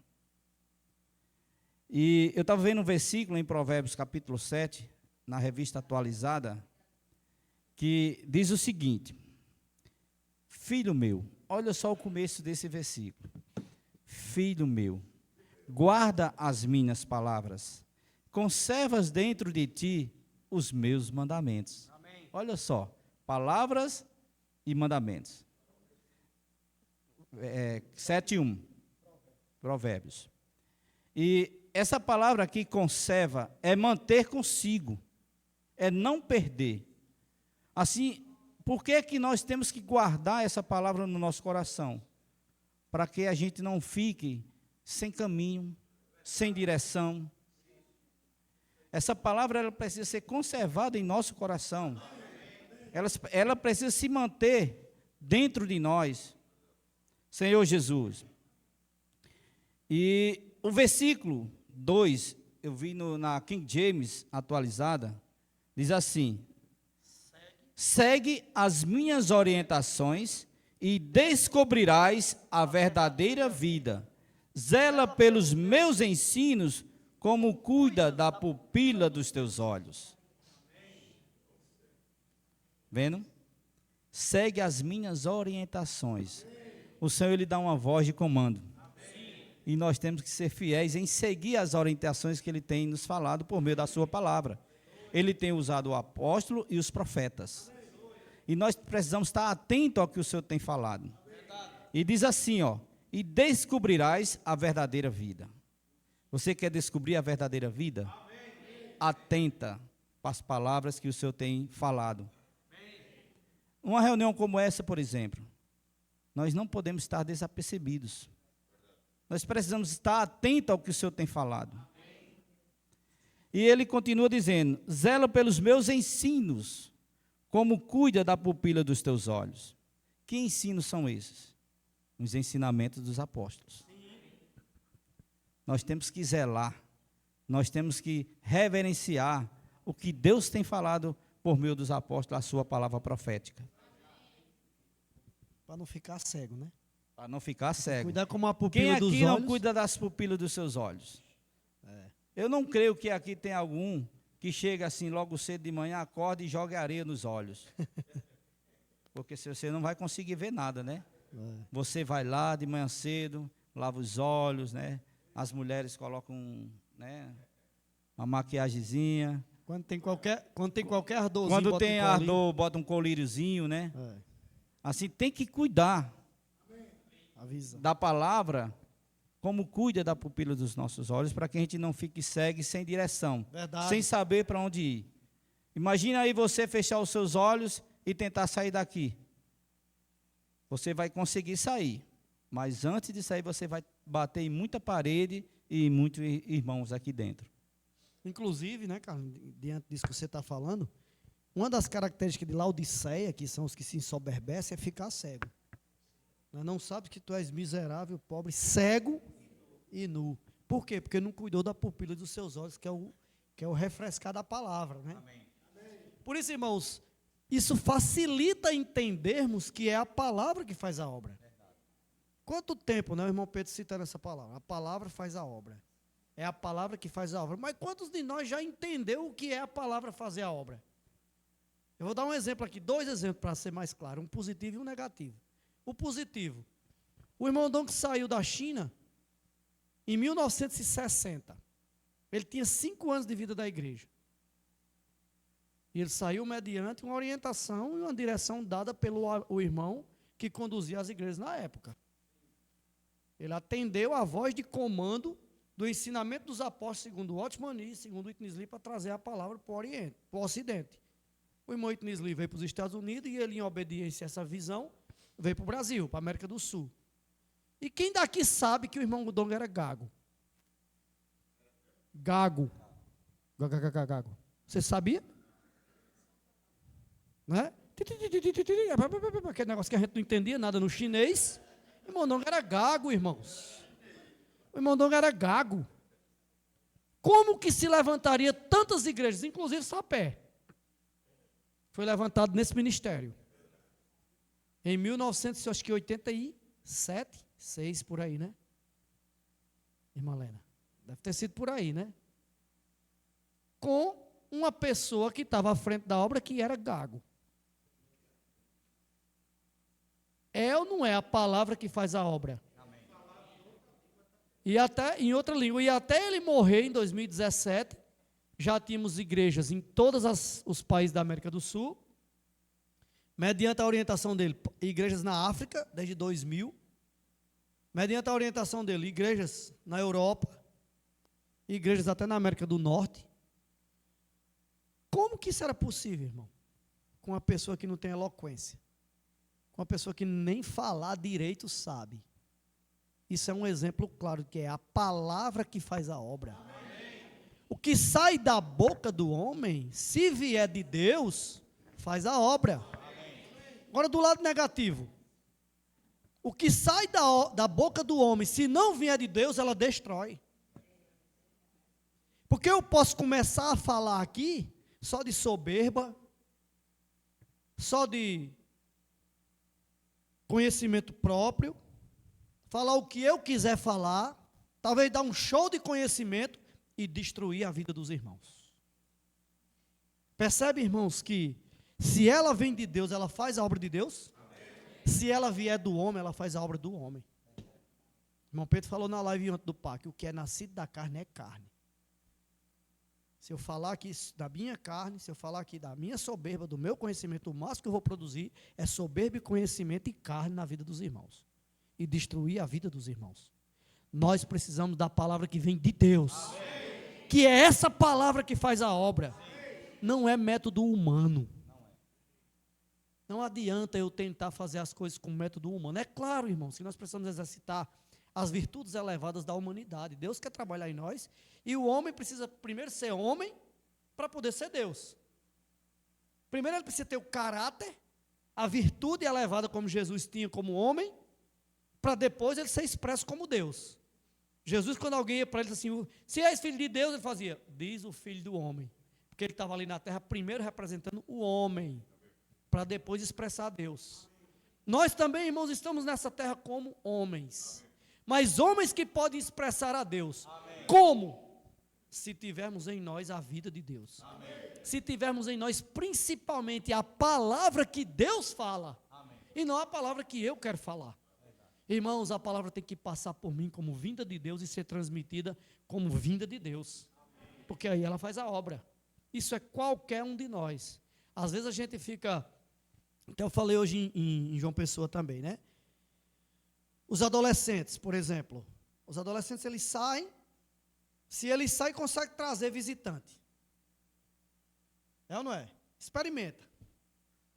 E eu estava vendo um versículo em Provérbios capítulo 7, na revista atualizada, que diz o seguinte: filho meu, olha só o começo desse versículo. Filho meu, guarda as minhas palavras, conservas dentro de ti os meus mandamentos. Amém. Olha só, palavras e mandamentos. 7:1, Provérbios. E essa palavra aqui, conserva, é manter consigo, é não perder. Assim, por que que nós temos que guardar essa palavra no nosso coração? Para que a gente não fique sem caminho, sem direção. Essa palavra, ela precisa ser conservada em nosso coração. Ela precisa se manter dentro de nós. Senhor Jesus. E o versículo 2, eu vi na King James atualizada, diz assim: segue as minhas orientações e descobrirás a verdadeira vida. Zela pelos meus ensinos, como cuida da pupila dos teus olhos. Vendo? Segue as minhas orientações. O Senhor, ele dá uma voz de comando. E nós temos que ser fiéis em seguir as orientações que ele tem nos falado por meio da sua palavra. Ele tem usado o apóstolo e os profetas. E nós precisamos estar atentos ao que o Senhor tem falado. E diz assim, ó: e descobrirás a verdadeira vida. Você quer descobrir a verdadeira vida? Atenta para as palavras que o Senhor tem falado. Uma reunião como essa, por exemplo, nós não podemos estar desapercebidos. Nós precisamos estar atentos ao que o Senhor tem falado. E ele continua dizendo: zela pelos meus ensinos, como cuida da pupila dos teus olhos. Que ensinos são esses? Os ensinamentos dos apóstolos. Nós temos que zelar, nós temos que reverenciar o que Deus tem falado por meio dos apóstolos, a sua palavra profética. Para não ficar cego, né? Para não ficar cego. Cuidar como a pupila dos olhos. Quem aqui não cuida das pupilas dos seus olhos? Eu não creio que aqui tem algum que chega assim logo cedo de manhã, acorda e joga areia nos olhos. Porque se você não vai conseguir ver nada, né? Você vai lá de manhã cedo, lava os olhos, né? As mulheres colocam, né, uma maquiagemzinha. Quando tem qualquer ardorzinho, quando tem ardor, bota um colíriozinho, né? Assim, tem que cuidar da palavra, como cuida da pupila dos nossos olhos, para que a gente não fique cego e sem direção. Verdade. Sem saber para onde ir. Imagina aí você fechar os seus olhos e tentar sair daqui. Você vai conseguir sair, mas antes de sair você vai bater em muita parede e em muitos irmãos aqui dentro. Inclusive, né, Carlos, diante disso que você está falando, uma das características de Laodiceia, que são os que se ensoberbecem, é ficar cego. Não sabe que tu és miserável, pobre, cego e nu. Por quê? Porque não cuidou da pupila dos seus olhos, que é o refrescar da palavra, né? Amém. Por isso, irmãos, isso facilita entendermos que é a palavra que faz a obra. Quanto tempo, né, o irmão Pedro citando essa palavra? A palavra faz a obra. É a palavra que faz a obra. Mas quantos de nós já entendeu o que é a palavra fazer a obra? Eu vou dar um exemplo aqui, 2 exemplos para ser mais claro, um positivo e um negativo. O positivo: o irmão Dom, que saiu da China em 1960, ele tinha 5 anos de vida da igreja. E ele saiu mediante uma orientação e uma direção dada pelo o irmão que conduzia as igrejas na época. Ele atendeu a voz de comando do ensinamento dos apóstolos, segundo o Otmani, segundo o Whitney Lee, para trazer a palavra para o Oriente, para o Ocidente. O irmão Itnisli veio para os Estados Unidos e ele, em obediência a essa visão, veio para o Brasil, para a América do Sul. E quem daqui sabe que o irmão Donga era gago? Gago. Gago. Você sabia? Né? Aquele negócio que a gente não entendia nada no chinês. O irmão Donga era gago, irmãos. O irmão Donga era gago. Como que se levantaria tantas igrejas, inclusive Sapé? Foi levantado nesse ministério. Em 1987, 6 por aí, né? Irmã Lena. Deve ter sido por aí, né? Com uma pessoa que estava à frente da obra que era gago. É ou não é a palavra que faz a obra? E até, em outra língua, e até ele morrer em 2017, já tínhamos igrejas em todos os países da América do Sul, mediante a orientação dele, igrejas na África, desde 2000, mediante a orientação dele, igrejas na Europa, igrejas até na América do Norte. Como que isso era possível, irmão? Com uma pessoa que não tem eloquência, com uma pessoa que nem falar direito sabe. Isso é um exemplo claro, que é a palavra que faz a obra. O que sai da boca do homem, se vier de Deus, faz a obra. Agora, do lado negativo, o que sai da boca do homem, se não vier de Deus, ela destrói. Porque eu posso começar a falar aqui só de soberba, só de conhecimento próprio, falar o que eu quiser falar, talvez dar um show de conhecimento e destruir a vida dos irmãos. Percebe, irmãos, que se ela vem de Deus, ela faz a obra de Deus? Amém. Se ela vier do homem, ela faz a obra do homem. Irmão Pedro falou na live antes do PAC, o que é nascido da carne é carne. Se eu falar aqui da minha carne, se eu falar aqui da minha soberba, do meu conhecimento, o máximo que eu vou produzir é soberba e conhecimento e carne na vida dos irmãos. E destruir a vida dos irmãos. Nós precisamos da palavra que vem de Deus. Amém. Que é essa palavra que faz a obra. Não é método humano. Não adianta eu tentar fazer as coisas com método humano. É claro, irmãos, que nós precisamos exercitar as virtudes elevadas da humanidade. Deus quer trabalhar em nós. E o homem precisa primeiro ser homem para poder ser Deus. Primeiro ele precisa ter o caráter, a virtude elevada como Jesus tinha como homem, para depois ele ser expresso como Deus. Jesus, quando alguém ia para ele, disse assim, se és filho de Deus, ele fazia, diz o filho do homem. Porque ele estava ali na terra, primeiro representando o homem, para depois expressar a Deus. Nós também, irmãos, estamos nessa terra como homens. Mas homens que podem expressar a Deus. Amém. Como? Se tivermos em nós a vida de Deus. Amém. Se tivermos em nós principalmente a palavra que Deus fala. Amém. E não a palavra que eu quero falar. Irmãos, a palavra tem que passar por mim como vinda de Deus e ser transmitida como vinda de Deus. Amém. Porque aí ela faz a obra. Isso é qualquer um de nós. Às vezes a gente fica... Até eu falei hoje em João Pessoa também, né? Os adolescentes, por exemplo. Os adolescentes, eles saem. Se eles saem, conseguem trazer visitante. É ou não é? Experimenta.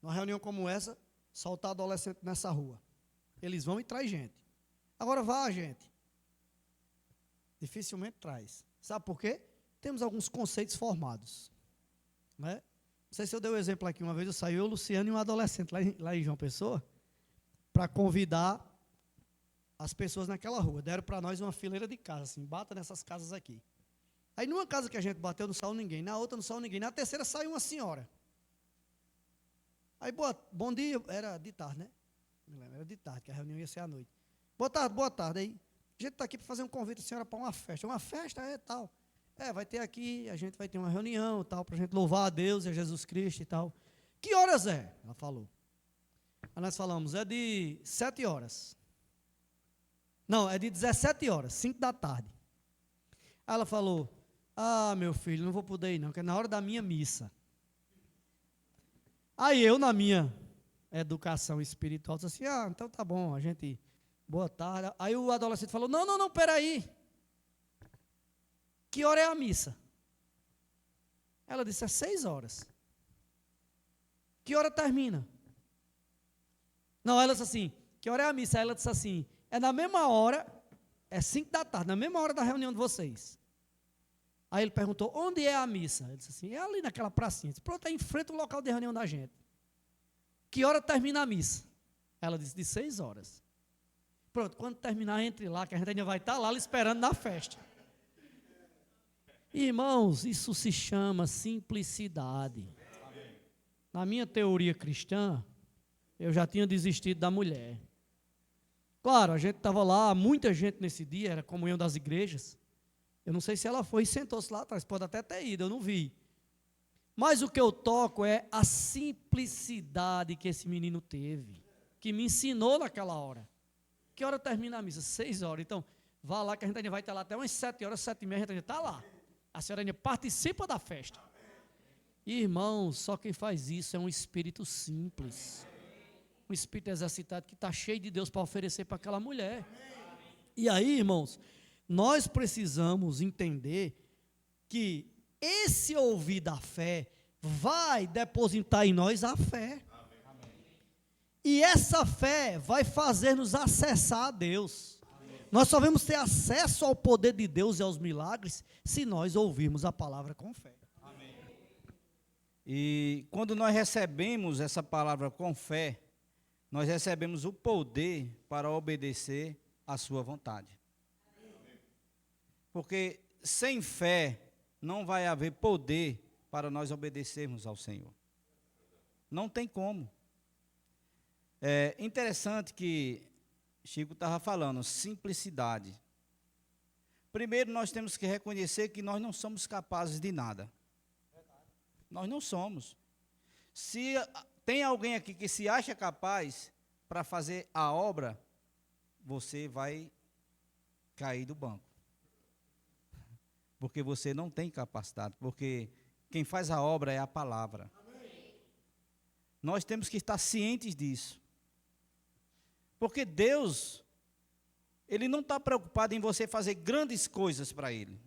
Numa reunião como essa, soltar adolescente nessa rua. Eles vão e traz gente. Agora vá, gente. Dificilmente traz. Sabe por quê? Temos alguns conceitos formados. Né? Não sei se eu dei o exemplo aqui. Uma vez eu saí, o Luciano e um adolescente lá em João Pessoa, para convidar as pessoas naquela rua. Deram para nós uma fileira de casas, assim, bata nessas casas aqui. Aí numa casa que a gente bateu não saiu ninguém, na outra não saiu ninguém, na terceira saiu uma senhora. Aí, bom dia, era de tarde, né? Era de tarde, que a reunião ia ser à noite. Boa tarde. Aí, a gente está aqui para fazer um convite à senhora para uma festa. Uma festa é tal. Vai ter aqui, a gente vai ter uma reunião, tal, para a gente louvar a Deus e a Jesus Cristo e tal. Que horas é? Ela falou. Aí nós falamos, é de 7 horas. Não, é de 17 horas, 5 da tarde. Aí ela falou, meu filho, não vou poder ir não, porque é na hora da minha missa. Aí eu, na minha educação espiritual, disse assim, então tá bom, a gente, boa tarde. Aí o adolescente falou, não, peraí. Que hora é a missa? Ela disse, 6 horas. Que hora termina? Não, ela disse assim, que hora é a missa? Ela disse assim, é na mesma hora, é 5 da tarde, na mesma hora da reunião de vocês. Aí ele perguntou, onde é a missa? Ele disse assim, é ali naquela pracinha. Ele disse, pronto, é em frente ao local de reunião da gente. Que hora termina a missa? Ela disse, de 6 horas. Pronto, quando terminar, entre lá, que a gente ainda vai estar lá esperando na festa. Irmãos, isso se chama simplicidade. Na minha teoria cristã, eu já tinha desistido da mulher. Claro, a gente estava lá, muita gente nesse dia, era a comunhão das igrejas. Eu não sei se ela foi e sentou-se lá atrás, pode até ter ido, eu não vi. Mas o que eu toco é a simplicidade que esse menino teve, que me ensinou naquela hora. Que hora termina a missa? 6 horas. Então, vá lá que a gente ainda vai estar lá até umas 7 horas, 7h30, a gente ainda está lá. A senhora ainda participa da festa. Irmãos, só quem faz isso é um espírito simples. Um espírito exercitado que está cheio de Deus para oferecer para aquela mulher. E aí, irmãos, nós precisamos entender que esse ouvir da fé vai depositar em nós a fé. E essa fé vai fazer-nos acessar a Deus. Nós só vamos ter acesso ao poder de Deus e aos milagres se nós ouvirmos a palavra com fé. E quando nós recebemos essa palavra com fé, nós recebemos o poder para obedecer à sua vontade. Porque sem fé não vai haver poder para nós obedecermos ao Senhor. Não tem como. É interessante que Chico estava falando, simplicidade. Primeiro nós temos que reconhecer que nós não somos capazes de nada. Nós não somos. Se tem alguém aqui que se acha capaz para fazer a obra, você vai cair do banco. Porque você não tem capacidade, porque quem faz a obra é a palavra. Amém. Nós temos que estar cientes disso. Porque Deus, Ele não está preocupado em você fazer grandes coisas para Ele.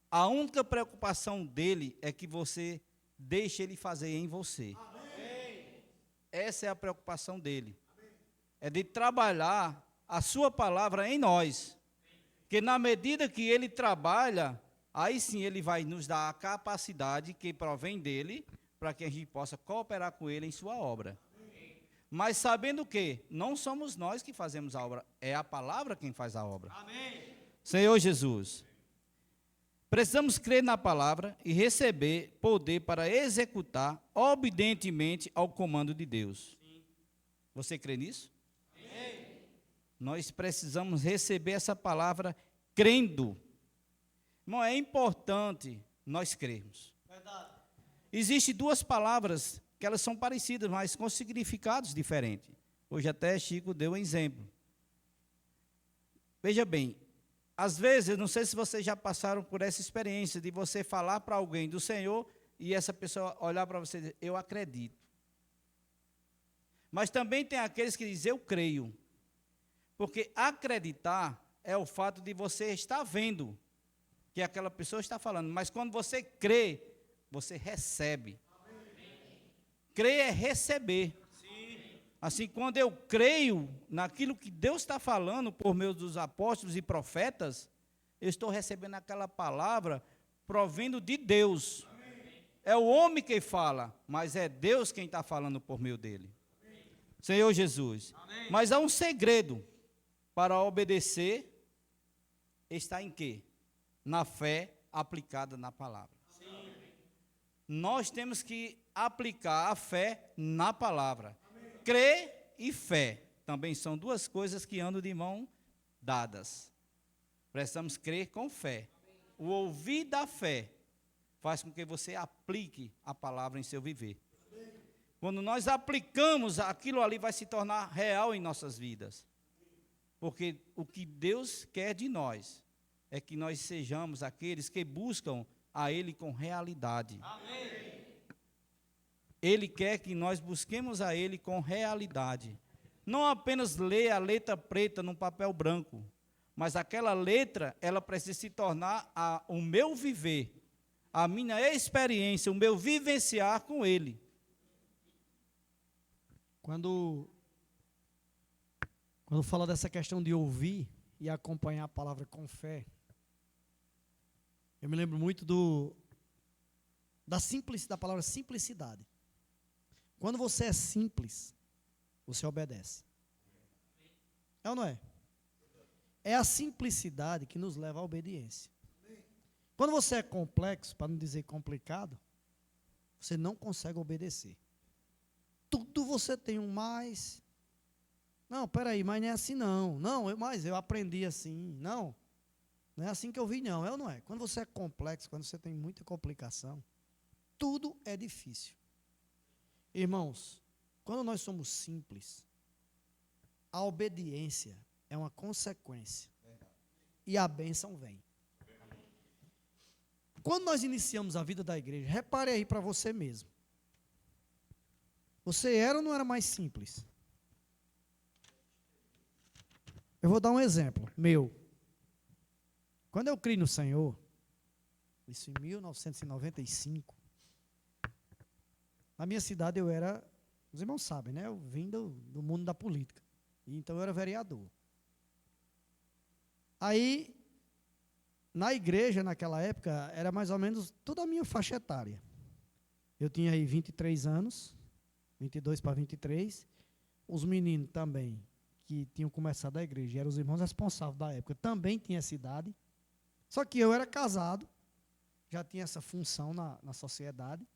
A única preocupação dEle é que você deixe Ele fazer em você. Amém. Essa é a preocupação dEle. Amém. É de trabalhar a sua palavra em nós. Porque na medida que Ele trabalha, aí sim Ele vai nos dar a capacidade que provém dEle, para que a gente possa cooperar com Ele em sua obra. Mas sabendo que não somos nós que fazemos a obra, é a palavra quem faz a obra. Amém. Senhor Jesus, precisamos crer na palavra e receber poder para executar obedientemente ao comando de Deus. Sim. Você crê nisso? Amém. Nós precisamos receber essa palavra crendo. Irmão, é importante nós crermos. Verdade. Existem 2 palavras que elas são parecidas, mas com significados diferentes. Hoje até Chico deu um exemplo. Veja bem, às vezes, eu não sei se vocês já passaram por essa experiência de você falar para alguém do Senhor e essa pessoa olhar para você e dizer, eu acredito. Mas também tem aqueles que dizem, eu creio. Porque acreditar é o fato de você estar vendo que aquela pessoa está falando. Mas quando você crê, você recebe. Crer é receber. Sim. Assim, quando eu creio naquilo que Deus está falando por meio dos apóstolos e profetas, eu estou recebendo aquela palavra provendo de Deus. Amém. É o homem que fala, mas é Deus quem está falando por meio dele. Amém. Senhor Jesus. Amém. Mas há um segredo para obedecer, está em quê? Na fé aplicada na palavra. Sim. Nós temos que aplicar a fé na palavra. Amém. Crer e fé também são 2 coisas que andam de mão dadas. Precisamos crer com fé. Amém. O ouvir da fé faz com que você aplique a palavra em seu viver. Amém. Quando nós aplicamos, aquilo ali vai se tornar real em nossas vidas. Porque o que Deus quer de nós é que nós sejamos aqueles que buscam a Ele com realidade. Amém. Ele quer que nós busquemos a Ele com realidade. Não apenas ler a letra preta num papel branco, mas aquela letra, ela precisa se tornar o meu viver, a minha experiência, o meu vivenciar com Ele. Quando fala dessa questão de ouvir e acompanhar a palavra com fé, eu me lembro muito da palavra simplicidade. Quando você é simples, você obedece. É ou não é? É a simplicidade que nos leva à obediência. Quando você é complexo, para não dizer complicado, você não consegue obedecer. Tudo você tem um mais. Não, peraí, mas não é assim não. Não, mas eu aprendi assim. Não é assim que eu vi não, é ou não é? Quando você é complexo, quando você tem muita complicação, tudo é difícil. Irmãos, quando nós somos simples, a obediência é uma consequência. E a bênção vem. Quando nós iniciamos a vida da igreja, repare aí para você mesmo. Você era ou não era mais simples? Eu vou dar um exemplo meu. Quando eu criei no Senhor, isso em 1995, na minha cidade eu era, os irmãos sabem, né? Eu vim do mundo da política. E então eu era vereador. Aí, na igreja, naquela época, era mais ou menos toda a minha faixa etária. Eu tinha aí 23 anos, 22 para 23. Os meninos também, que tinham começado a igreja, eram os irmãos responsáveis da época, também tinham essa idade. Só que eu era casado, já tinha essa função na sociedade,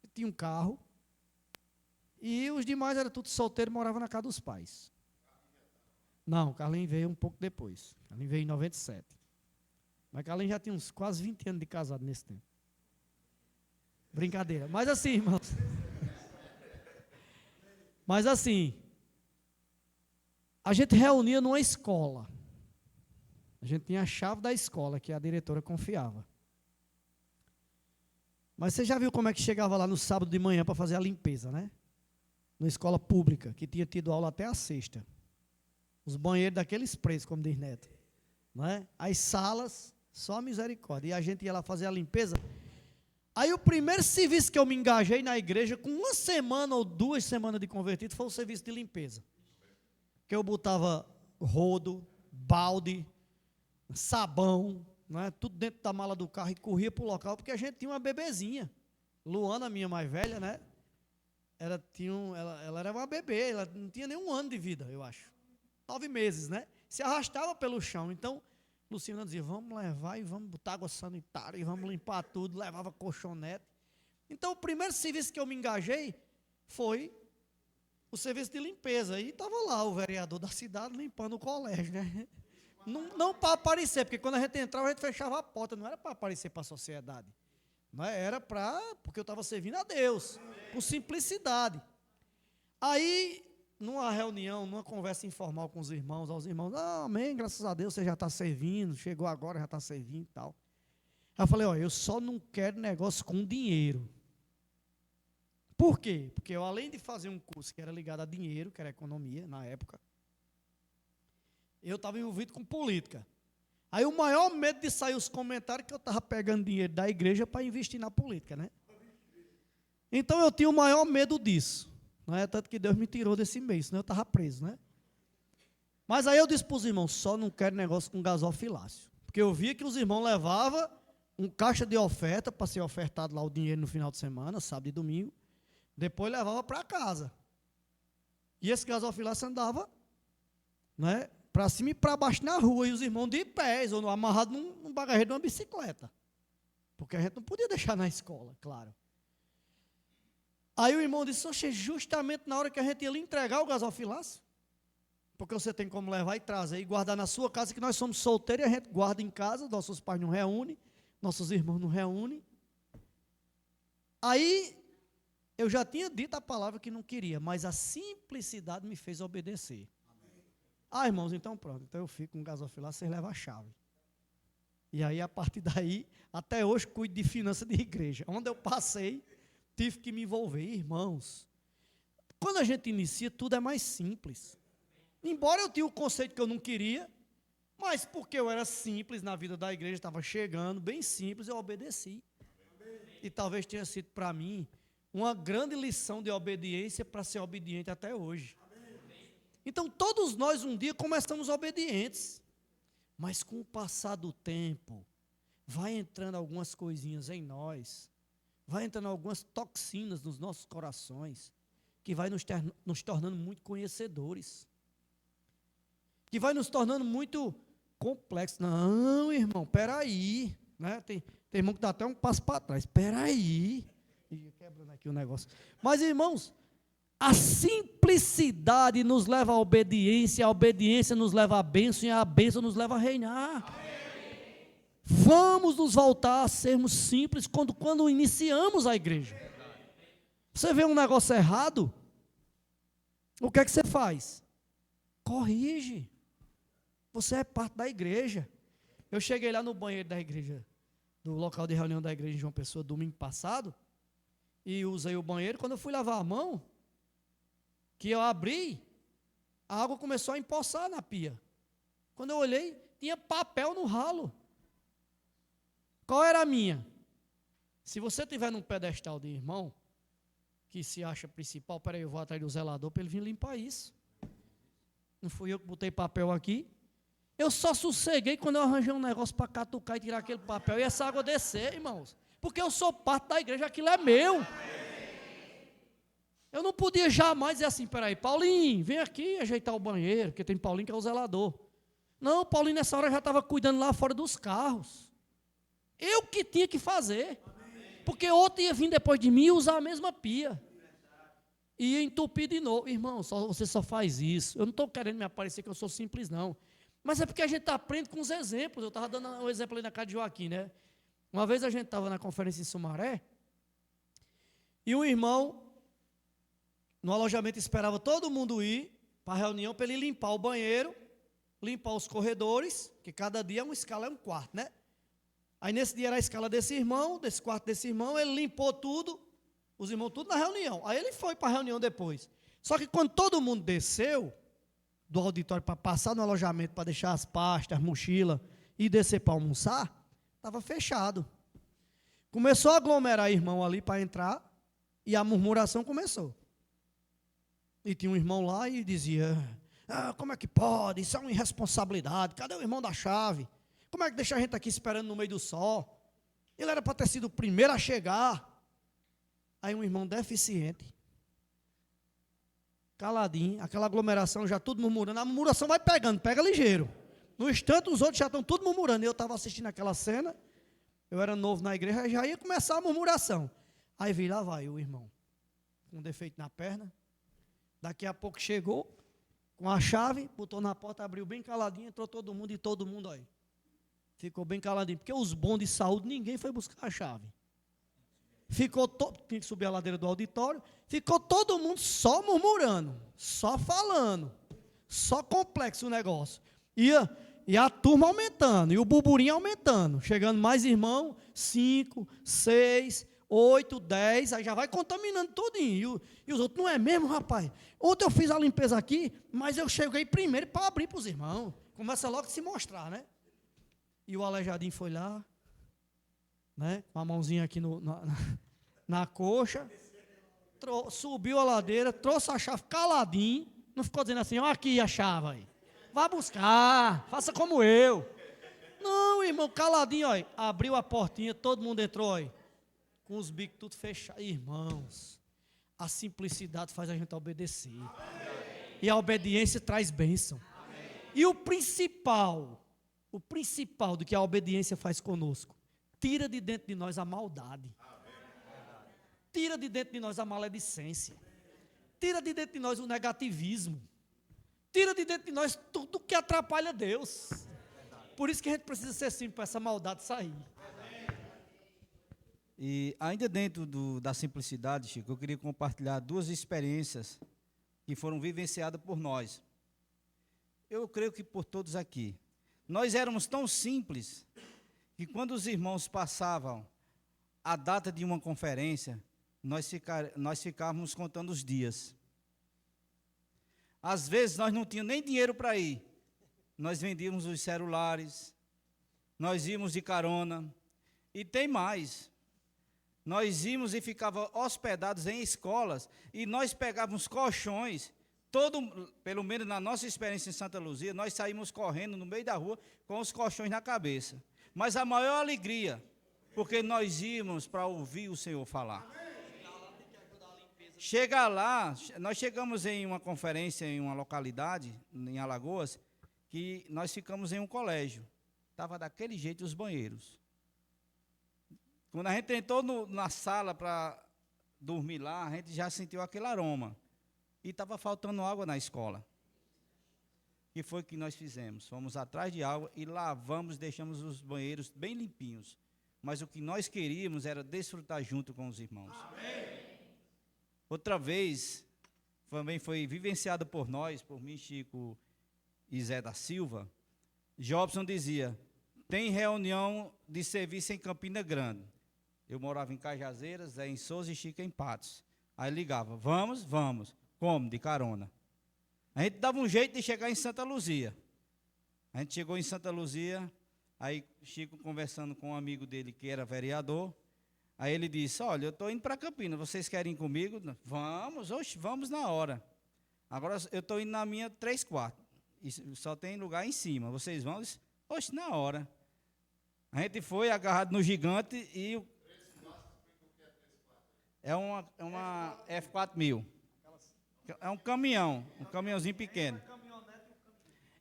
eu tinha um carro, e os demais eram todos solteiros, moravam na casa dos pais. Não, o Carlinhos veio um pouco depois. O Carlinhos veio em 97. Mas o Carlinhos já tinha uns quase 20 anos de casado nesse tempo. Brincadeira. Mas assim, irmãos. Mas assim, a gente reunia numa escola. A gente tinha a chave da escola, que a diretora confiava. Mas você já viu como é que chegava lá no sábado de manhã para fazer a limpeza, né? Numa escola pública, que tinha tido aula até a sexta. Os banheiros daqueles preços, como diz Neto. Não é? As salas, só misericórdia. E a gente ia lá fazer a limpeza. Aí o primeiro serviço que eu me engajei na igreja, com 1 semana ou 2 semanas de convertido, foi o serviço de limpeza. Que eu botava rodo, balde, sabão, não é? Tudo dentro da mala do carro e corria para o local, porque a gente tinha uma bebezinha. Luana, minha mais velha, né? Ela era uma bebê, ela não tinha nem 1 ano de vida, eu acho. 9 meses, né? Se arrastava pelo chão. Então, Luciana dizia, vamos levar e vamos botar água sanitária e vamos limpar tudo. Levava colchonete. Então, o primeiro serviço que eu me engajei foi o serviço de limpeza. E estava lá o vereador da cidade limpando o colégio, né? Não para aparecer, porque quando a gente entrava, a gente fechava a porta. Não era para aparecer para a sociedade. Não é? Era porque eu estava servindo a Deus, com simplicidade. Aí, numa reunião, numa conversa informal com os irmãos, amém, graças a Deus, você já está servindo, chegou agora, já está servindo e tal. Aí eu falei, eu só não quero negócio com dinheiro. Por quê? Porque eu, além de fazer um curso que era ligado a dinheiro, que era economia, na época, eu estava envolvido com política. Aí o maior medo de sair os comentários que eu estava pegando dinheiro da igreja para investir na política, né? Então eu tinha o maior medo disso. Não é? Tanto que Deus me tirou desse meio, senão eu estava preso, né? Mas aí eu disse para os irmãos, só não quero negócio com gasofilácio. Porque eu via que os irmãos levavam um caixa de oferta para ser ofertado lá o dinheiro no final de semana, sábado e domingo. Depois levava para casa. E esse gasofilácio andava, né, para cima e para baixo na rua. E os irmãos de pés, ou amarrados num bagageiro de uma bicicleta. Porque a gente não podia deixar na escola, claro. Aí o irmão disse, oxe, justamente na hora que a gente ia lhe entregar o gasofilácio, porque você tem como levar e trazer e guardar na sua casa, que nós somos solteiros e a gente guarda em casa, nossos pais não reúnem, nossos irmãos não reúnem. Aí eu já tinha dito a palavra que não queria, mas a simplicidade me fez obedecer. Ah, irmãos, então pronto, então eu fico com o gasofilácio, vocês levam a chave. E aí, a partir daí, até hoje, cuido de finanças de igreja. Onde eu passei, tive que me envolver. Irmãos, quando a gente inicia, tudo é mais simples. Embora eu tinha o conceito que eu não queria, mas porque eu era simples na vida da igreja, estava chegando, bem simples, eu obedeci. E talvez tenha sido para mim uma grande lição de obediência para ser obediente até hoje. Então, todos nós um dia começamos obedientes, mas com o passar do tempo, vai entrando algumas coisinhas em nós, vai entrando algumas toxinas nos nossos corações, que vai nos tornando muito conhecedores, que vai nos tornando muito complexos. Não, irmão, peraí, né? Tem irmão que dá até um passo para trás, peraí, quebrando aqui o negócio. Mas, irmãos, a simplicidade nos leva à obediência, a obediência nos leva à bênção, e a bênção nos leva a reinar. Vamos nos voltar a sermos simples quando iniciamos a igreja. Você vê um negócio errado, o que é que você faz? Corrige. Você é parte da igreja. Eu cheguei lá no banheiro da igreja, do local de reunião da igreja em João Pessoa, domingo passado, e usei o banheiro. Quando eu fui lavar a mão, que eu abri, a água começou a empoçar na pia. Quando eu olhei, tinha papel no ralo. Qual era a minha? Se você estiver num pedestal de irmão, que se acha principal, peraí, eu vou atrás do zelador para ele vir limpar isso. Não fui eu que botei papel aqui. Eu só sosseguei quando eu arranjei um negócio para catucar e tirar aquele papel e essa água descer, irmãos. Porque eu sou parte da igreja, aquilo é meu. Eu não podia jamais dizer assim, peraí, Paulinho, vem aqui ajeitar o banheiro, porque tem Paulinho que é o zelador. Não, Paulinho nessa hora já estava cuidando lá fora dos carros. Eu que tinha que fazer. Porque outro ia vir depois de mim e usar a mesma pia. E ia entupir de novo. Irmão, você só faz isso. Eu não estou querendo me aparecer que eu sou simples, não. Mas é porque a gente aprende com os exemplos. Eu estava dando um exemplo ali na casa de Joaquim, né? Uma vez a gente estava na conferência em Sumaré, e um irmão, no alojamento, esperava todo mundo ir para a reunião para ele limpar o banheiro, limpar os corredores, que cada dia uma escala é um quarto, né? Aí nesse dia era a escala desse irmão, desse quarto desse irmão, ele limpou tudo, os irmãos tudo na reunião. Aí ele foi para a reunião depois. Só que quando todo mundo desceu do auditório para passar no alojamento, para deixar as pastas, as mochilas e descer para almoçar, estava fechado. Começou a aglomerar irmão ali para entrar e a murmuração começou. E tinha um irmão lá e dizia, como é que pode, isso é uma irresponsabilidade, cadê o irmão da chave? Como é que deixa a gente aqui esperando no meio do sol? Ele era para ter sido o primeiro a chegar. Aí um irmão deficiente, caladinho, aquela aglomeração já tudo murmurando, a murmuração vai pegando, pega ligeiro. No instante os outros já estão tudo murmurando, eu estava assistindo aquela cena, eu era novo na igreja, já ia começar a murmuração. Aí vi, lá vai o irmão, com um defeito na perna, daqui a pouco chegou, com a chave, botou na porta, abriu bem caladinho, entrou todo mundo e todo mundo aí. Ficou bem caladinho, porque os bons de saúde, ninguém foi buscar a chave. Ficou tinha que subir a ladeira do auditório, ficou todo mundo só murmurando, só falando, só complexo o negócio. E a turma aumentando, e o burburinho aumentando, chegando mais irmão, 5, 6, 8, 10, aí já vai contaminando tudinho. E os outros, não é mesmo, rapaz? Ontem eu fiz a limpeza aqui, mas eu cheguei primeiro para abrir para os irmãos. Começa logo a se mostrar, né? E o aleijadinho foi lá, né, com a mãozinha aqui na coxa, subiu a ladeira, trouxe a chave caladinho, não ficou dizendo assim, ó aqui a chave aí, vá buscar, faça como eu. Não, irmão, caladinho, ó, abriu a portinha, todo mundo entrou, ó, com os bicos tudo fechados. Irmãos, a simplicidade faz a gente obedecer. E a obediência traz bênção. E o principal do que a obediência faz conosco, tira de dentro de nós a maldade. Tira de dentro de nós a maledicência. Tira de dentro de nós o negativismo. Tira de dentro de nós tudo que atrapalha Deus. Por isso que a gente precisa ser simples para essa maldade sair. E ainda dentro da simplicidade, Chico, eu queria compartilhar 2 experiências que foram vivenciadas por nós. Eu creio que por todos aqui. Nós éramos tão simples que quando os irmãos passavam a data de uma conferência, nós ficávamos contando os dias. Às vezes nós não tínhamos nem dinheiro para ir. Nós vendíamos os celulares, nós íamos de carona. E tem mais. Nós íamos e ficava hospedados em escolas e nós pegávamos colchões, pelo menos na nossa experiência em Santa Luzia, nós saímos correndo no meio da rua com os colchões na cabeça. Mas a maior alegria, porque nós íamos para ouvir o Senhor falar. Chega lá, nós chegamos em uma conferência em uma localidade, em Alagoas, que nós ficamos em um colégio. Estava daquele jeito os banheiros. Quando a gente entrou na sala para dormir lá, a gente já sentiu aquele aroma. E estava faltando água na escola. O que foi que nós fizemos? Fomos atrás de água e lavamos, deixamos os banheiros bem limpinhos. Mas o que nós queríamos era desfrutar junto com os irmãos. Amém. Outra vez, também foi vivenciado por nós, por mim, Chico e Zé da Silva. Jobson dizia, tem reunião de serviço em Campina Grande. Eu morava em Cajazeiras, Zé em Souza e Chico em Patos. Aí ligava, vamos. Como? De carona. A gente dava um jeito de chegar em Santa Luzia. A gente chegou em Santa Luzia, aí Chico conversando com um amigo dele que era vereador. Aí ele disse, olha, eu estou indo para Campina, vocês querem ir comigo? Vamos, oxe, vamos na hora. Agora eu estou indo na minha 3/4, e só tem lugar em cima, vocês vão? Oxe, na hora. A gente foi agarrado no gigante e... É uma F4000. É um caminhãozinho pequeno.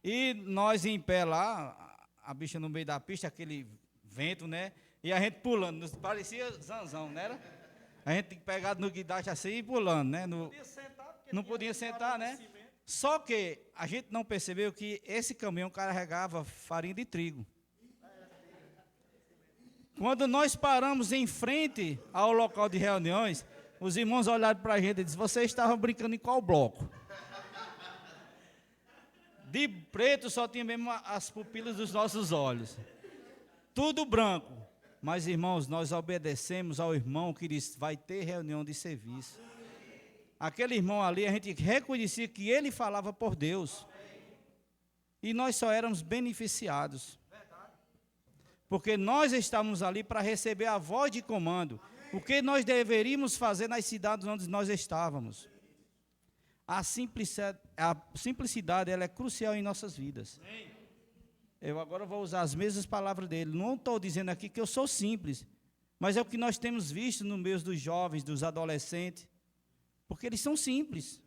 E nós em pé lá, a bicha no meio da pista, aquele vento, né? E a gente pulando, parecia zanzão, não era? A gente pegado no guindaste assim e pulando, né? Não podia sentar, né? Só que a gente não percebeu que esse caminhão carregava farinha de trigo. Quando nós paramos em frente ao local de reuniões, os irmãos olharam para a gente e disseram, vocês estavam brincando em qual bloco? De preto só tinha mesmo as pupilas dos nossos olhos. Tudo branco. Mas, irmãos, nós obedecemos ao irmão que disse, vai ter reunião de serviço. Aquele irmão ali, a gente reconhecia que ele falava por Deus. E nós só éramos beneficiados. Porque nós estávamos ali para receber a voz de comando. O que nós deveríamos fazer nas cidades onde nós estávamos. A simplicidade ela é crucial em nossas vidas. Eu agora vou usar as mesmas palavras dele. Não estou dizendo aqui que eu sou simples, mas é o que nós temos visto no meio dos jovens, dos adolescentes, porque eles são simples.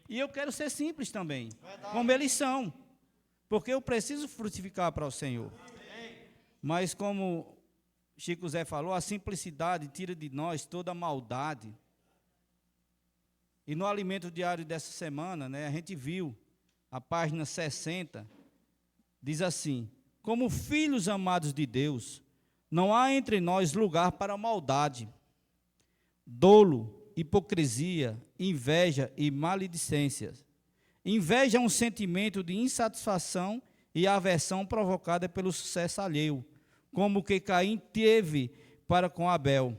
E eu quero ser simples também, como eles são, porque eu preciso frutificar para o Senhor. Mas como Chico Zé falou, a simplicidade tira de nós toda a maldade. E no alimento diário dessa semana, né, a gente viu a página 60, diz assim, como filhos amados de Deus, não há entre nós lugar para maldade, dolo, hipocrisia, inveja e maledicências. Inveja é um sentimento de insatisfação e aversão provocada pelo sucesso alheio, como o que Caim teve para com Abel.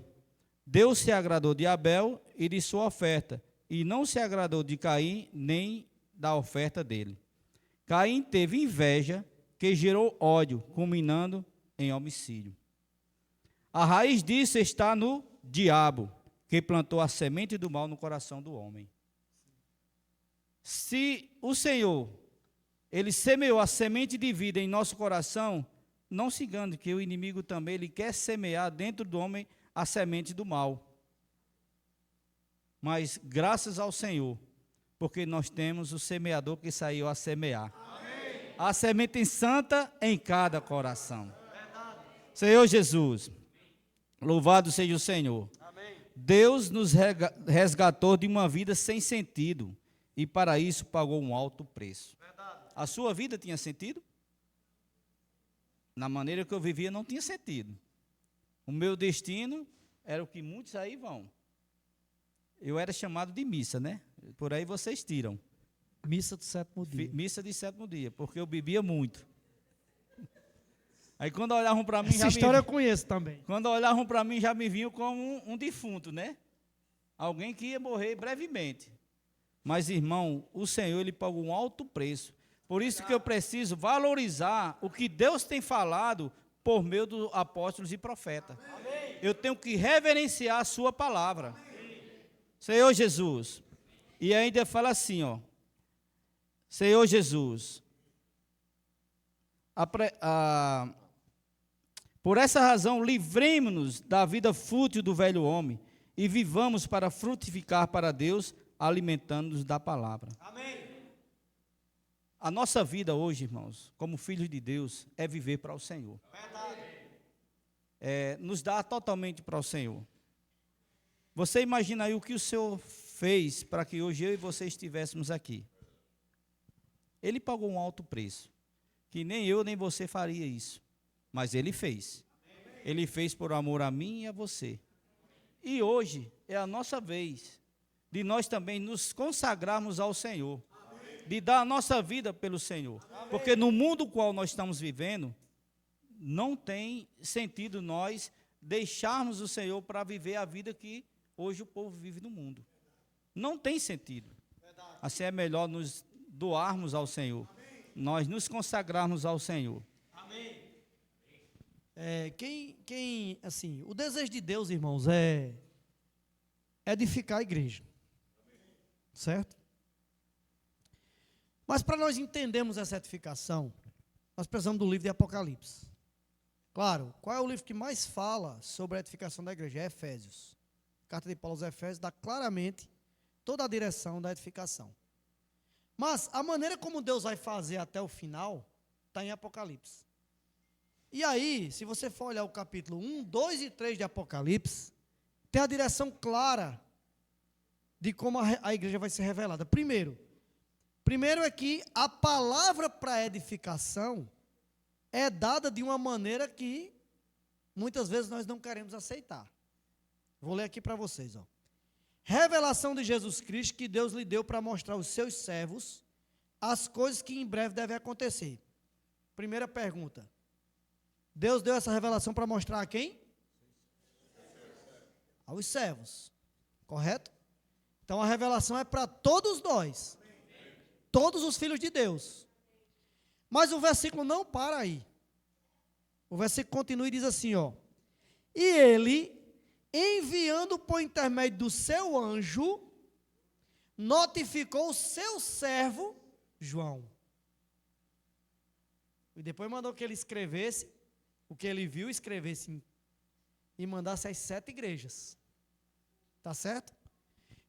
Deus se agradou de Abel e de sua oferta, e não se agradou de Caim nem da oferta dele. Caim teve inveja, que gerou ódio, culminando em homicídio. A raiz disso está no diabo, que plantou a semente do mal no coração do homem. Se o Senhor, Ele semeou a semente de vida em nosso coração, não se engane que o inimigo também ele quer semear dentro do homem a semente do mal. Mas graças ao Senhor, porque nós temos o semeador que saiu a semear. Amém. A semente santa em cada coração. Verdade. Senhor Jesus, louvado seja o Senhor. Amém. Deus nos resgatou de uma vida sem sentido e para isso pagou um alto preço. Verdade. A sua vida tinha sentido? Na maneira que eu vivia não tinha sentido. O meu destino era o que muitos aí vão. Eu era chamado de missa, né? Por aí vocês tiram. Missa do sétimo dia. Missa de sétimo dia, porque eu bebia muito. Aí quando olhavam para mim... Essa história eu conheço também. Quando olhavam para mim já me vinham como um defunto, né? Alguém que ia morrer brevemente. Mas, irmão, o Senhor ele pagou um alto preço. Por isso que eu preciso valorizar o que Deus tem falado por meio dos apóstolos e profetas. Amém. Eu tenho que reverenciar a sua palavra. Senhor Jesus. E ainda fala assim, ó. Senhor Jesus. Por essa razão, livremos-nos da vida fútil do velho homem e vivamos para frutificar para Deus, alimentando-nos da palavra. Amém. A nossa vida hoje, irmãos, como filhos de Deus, é viver para o Senhor. Verdade. Nos dar totalmente para o Senhor. Você imagina aí o que o Senhor fez para que hoje eu e você estivéssemos aqui. Ele pagou um alto preço, que nem eu nem você faria isso, mas Ele fez. Ele fez por amor a mim e a você. E hoje é a nossa vez de nós também nos consagrarmos ao Senhor, de dar a nossa vida pelo Senhor, porque no mundo qual nós estamos vivendo, não tem sentido nós deixarmos o Senhor para viver a vida que hoje o povo vive no mundo. Não tem sentido. Assim é melhor nos doarmos ao Senhor, nós nos consagrarmos ao Senhor. Amém. Assim, o desejo de Deus, irmãos, é edificar a igreja. Certo? Mas para nós entendermos essa edificação, nós precisamos do livro de Apocalipse. Claro, qual é o livro que mais fala sobre a edificação da igreja? É Efésios. A carta de Paulo aos Efésios dá claramente toda a direção da edificação. Mas a maneira como Deus vai fazer até o final está em Apocalipse. E aí, se você for olhar o capítulo 1, 2 e 3 de Apocalipse, tem a direção clara de como a igreja vai ser revelada. Primeiro é que a palavra para edificação é dada de uma maneira que muitas vezes nós não queremos aceitar. Vou ler aqui para vocês. Revelação de Jesus Cristo que Deus lhe deu para mostrar aos seus servos as coisas que em breve devem acontecer. Primeira pergunta. Deus deu essa revelação para mostrar a quem? Aos servos. Correto? Então a revelação é para todos nós. Todos os filhos de Deus. Mas o versículo não para aí. O versículo continua e diz assim, ó. E ele, enviando por intermédio do seu anjo, notificou o seu servo, João. E depois mandou que ele escrevesse, o que ele viu, escrevesse e mandasse às 7 igrejas. Tá certo?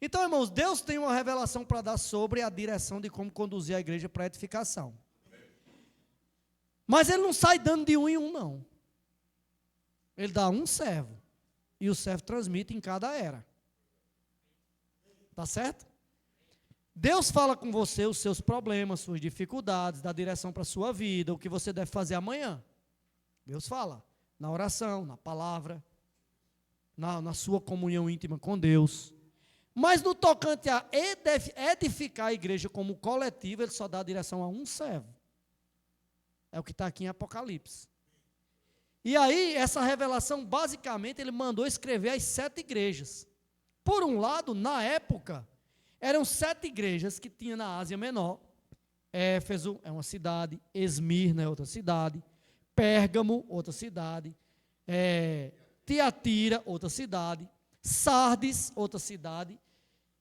Então, irmãos, Deus tem uma revelação para dar sobre a direção de como conduzir a igreja para a edificação. Mas ele não sai dando de um em um, não. Ele dá um servo. E o servo transmite em cada era. Tá certo? Deus fala com você os seus problemas, suas dificuldades, dá direção para a sua vida, o que você deve fazer amanhã. Deus fala. Na oração, na palavra, na sua comunhão íntima com Deus. Mas no tocante a edificar a igreja como coletivo, ele só dá direção a um servo. É o que está aqui em Apocalipse. E aí, essa revelação, basicamente, ele mandou escrever as 7 igrejas. Por um lado, na época, eram 7 igrejas que tinha na Ásia Menor. Éfeso é uma cidade, Esmirna é outra cidade, Pérgamo, outra cidade, Tiatira, outra cidade, Sardes, outra cidade,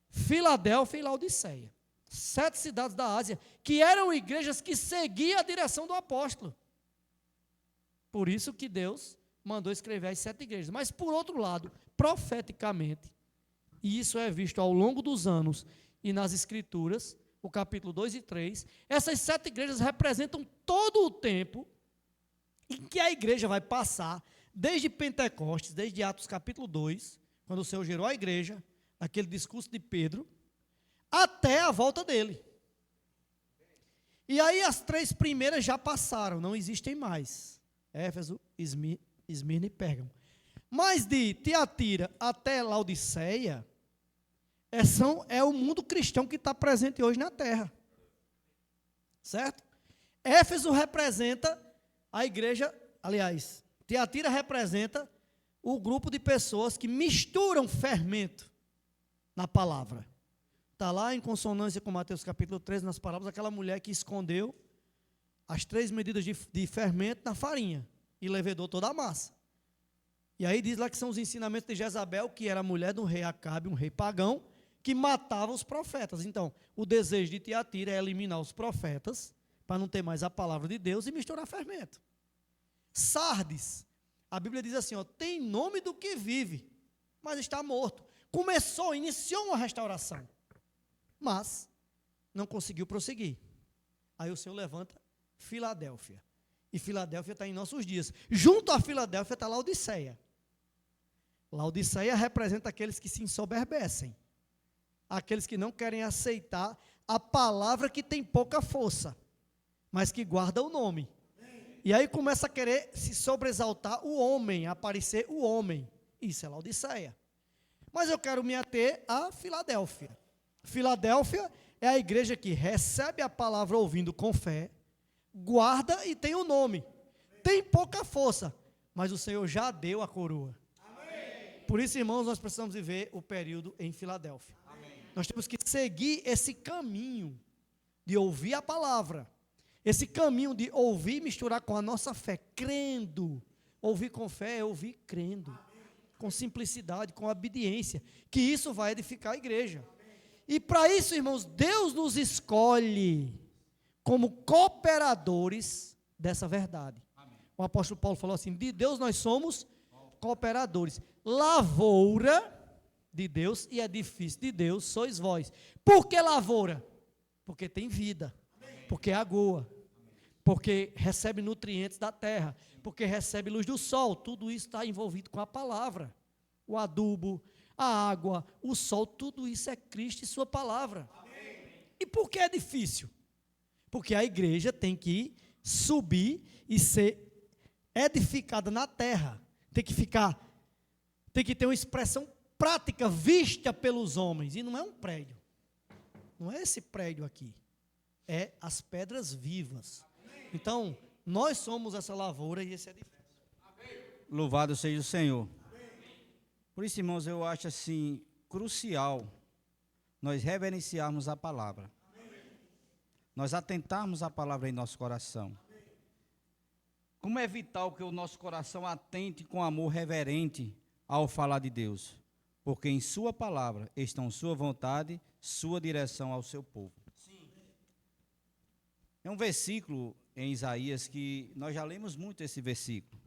Filadélfia e Laodiceia. 7 cidades da Ásia, que eram igrejas que seguiam a direção do apóstolo. Por isso que Deus mandou escrever as 7 igrejas. Mas, por outro lado, profeticamente, e isso é visto ao longo dos anos e nas Escrituras, o capítulo 2 e 3, essas 7 igrejas representam todo o tempo em que a igreja vai passar, desde Pentecostes, desde Atos capítulo 2, quando o Senhor gerou a igreja, aquele discurso de Pedro, até a volta dele. E aí as 3 primeiras já passaram, não existem mais. Éfeso, Esmirna e Pérgamo. Mas de Tiatira até Laodiceia, é o mundo cristão que está presente hoje na terra. Certo? Éfeso representa a igreja, aliás, Tiatira representa o grupo de pessoas que misturam fermento na palavra. Está lá em consonância com Mateus capítulo 13, nas parábolas, aquela mulher que escondeu as 3 medidas de fermento na farinha e levedou toda a massa. E aí diz lá que são os ensinamentos de Jezabel, que era a mulher do rei Acabe, um rei pagão, que matava os profetas. Então, o desejo de Tiatira é eliminar os profetas, para não ter mais a palavra de Deus e misturar fermento. Sardes, a Bíblia diz assim, ó, tem nome do que vive, mas está morto. Iniciou uma restauração, mas não conseguiu prosseguir. Aí o Senhor levanta Filadélfia. E Filadélfia está em nossos dias. Junto a Filadélfia está Laodiceia. Laodiceia representa aqueles que se ensoberbecem, aqueles que não querem aceitar a palavra que tem pouca força, mas que guarda o nome. E aí começa a querer se sobreexaltar o homem, aparecer o homem. Isso é Laodiceia. Mas eu quero me ater a Filadélfia. Filadélfia é a igreja que recebe a palavra ouvindo com fé, guarda e tem o nome. Tem pouca força, mas o Senhor já deu a coroa. Por isso, irmãos, nós precisamos viver o período em Filadélfia. Nós temos que seguir esse caminho de ouvir a palavra, esse caminho de ouvir e misturar com a nossa fé, crendo. Ouvir com fé é ouvir crendo, com simplicidade, com obediência, que isso vai edificar a igreja. E para isso, irmãos, Deus nos escolhe como cooperadores dessa verdade. O apóstolo Paulo falou assim, de Deus nós somos cooperadores. Lavoura de Deus e edifício de Deus sois vós. Por que lavoura? Porque tem vida, porque agoa, porque recebe nutrientes da terra, porque recebe luz do sol. Tudo isso está envolvido com a palavra. O adubo, a água, o sol, tudo isso é Cristo e sua palavra. E por que é difícil? Porque a igreja tem que subir e ser edificada na terra. Tem que ter uma expressão prática vista pelos homens. E não é um prédio. Não é esse prédio aqui. É as pedras vivas. Então, nós somos essa lavoura e esse edifício. Louvado seja o Senhor. Por isso, irmãos, eu acho assim crucial nós reverenciarmos a palavra. Nós atentarmos a palavra em nosso coração. Como é vital que o nosso coração atente com amor reverente ao falar de Deus, porque em sua palavra estão sua vontade, sua direção ao seu povo. É um versículo em Isaías que nós já lemos muito esse versículo.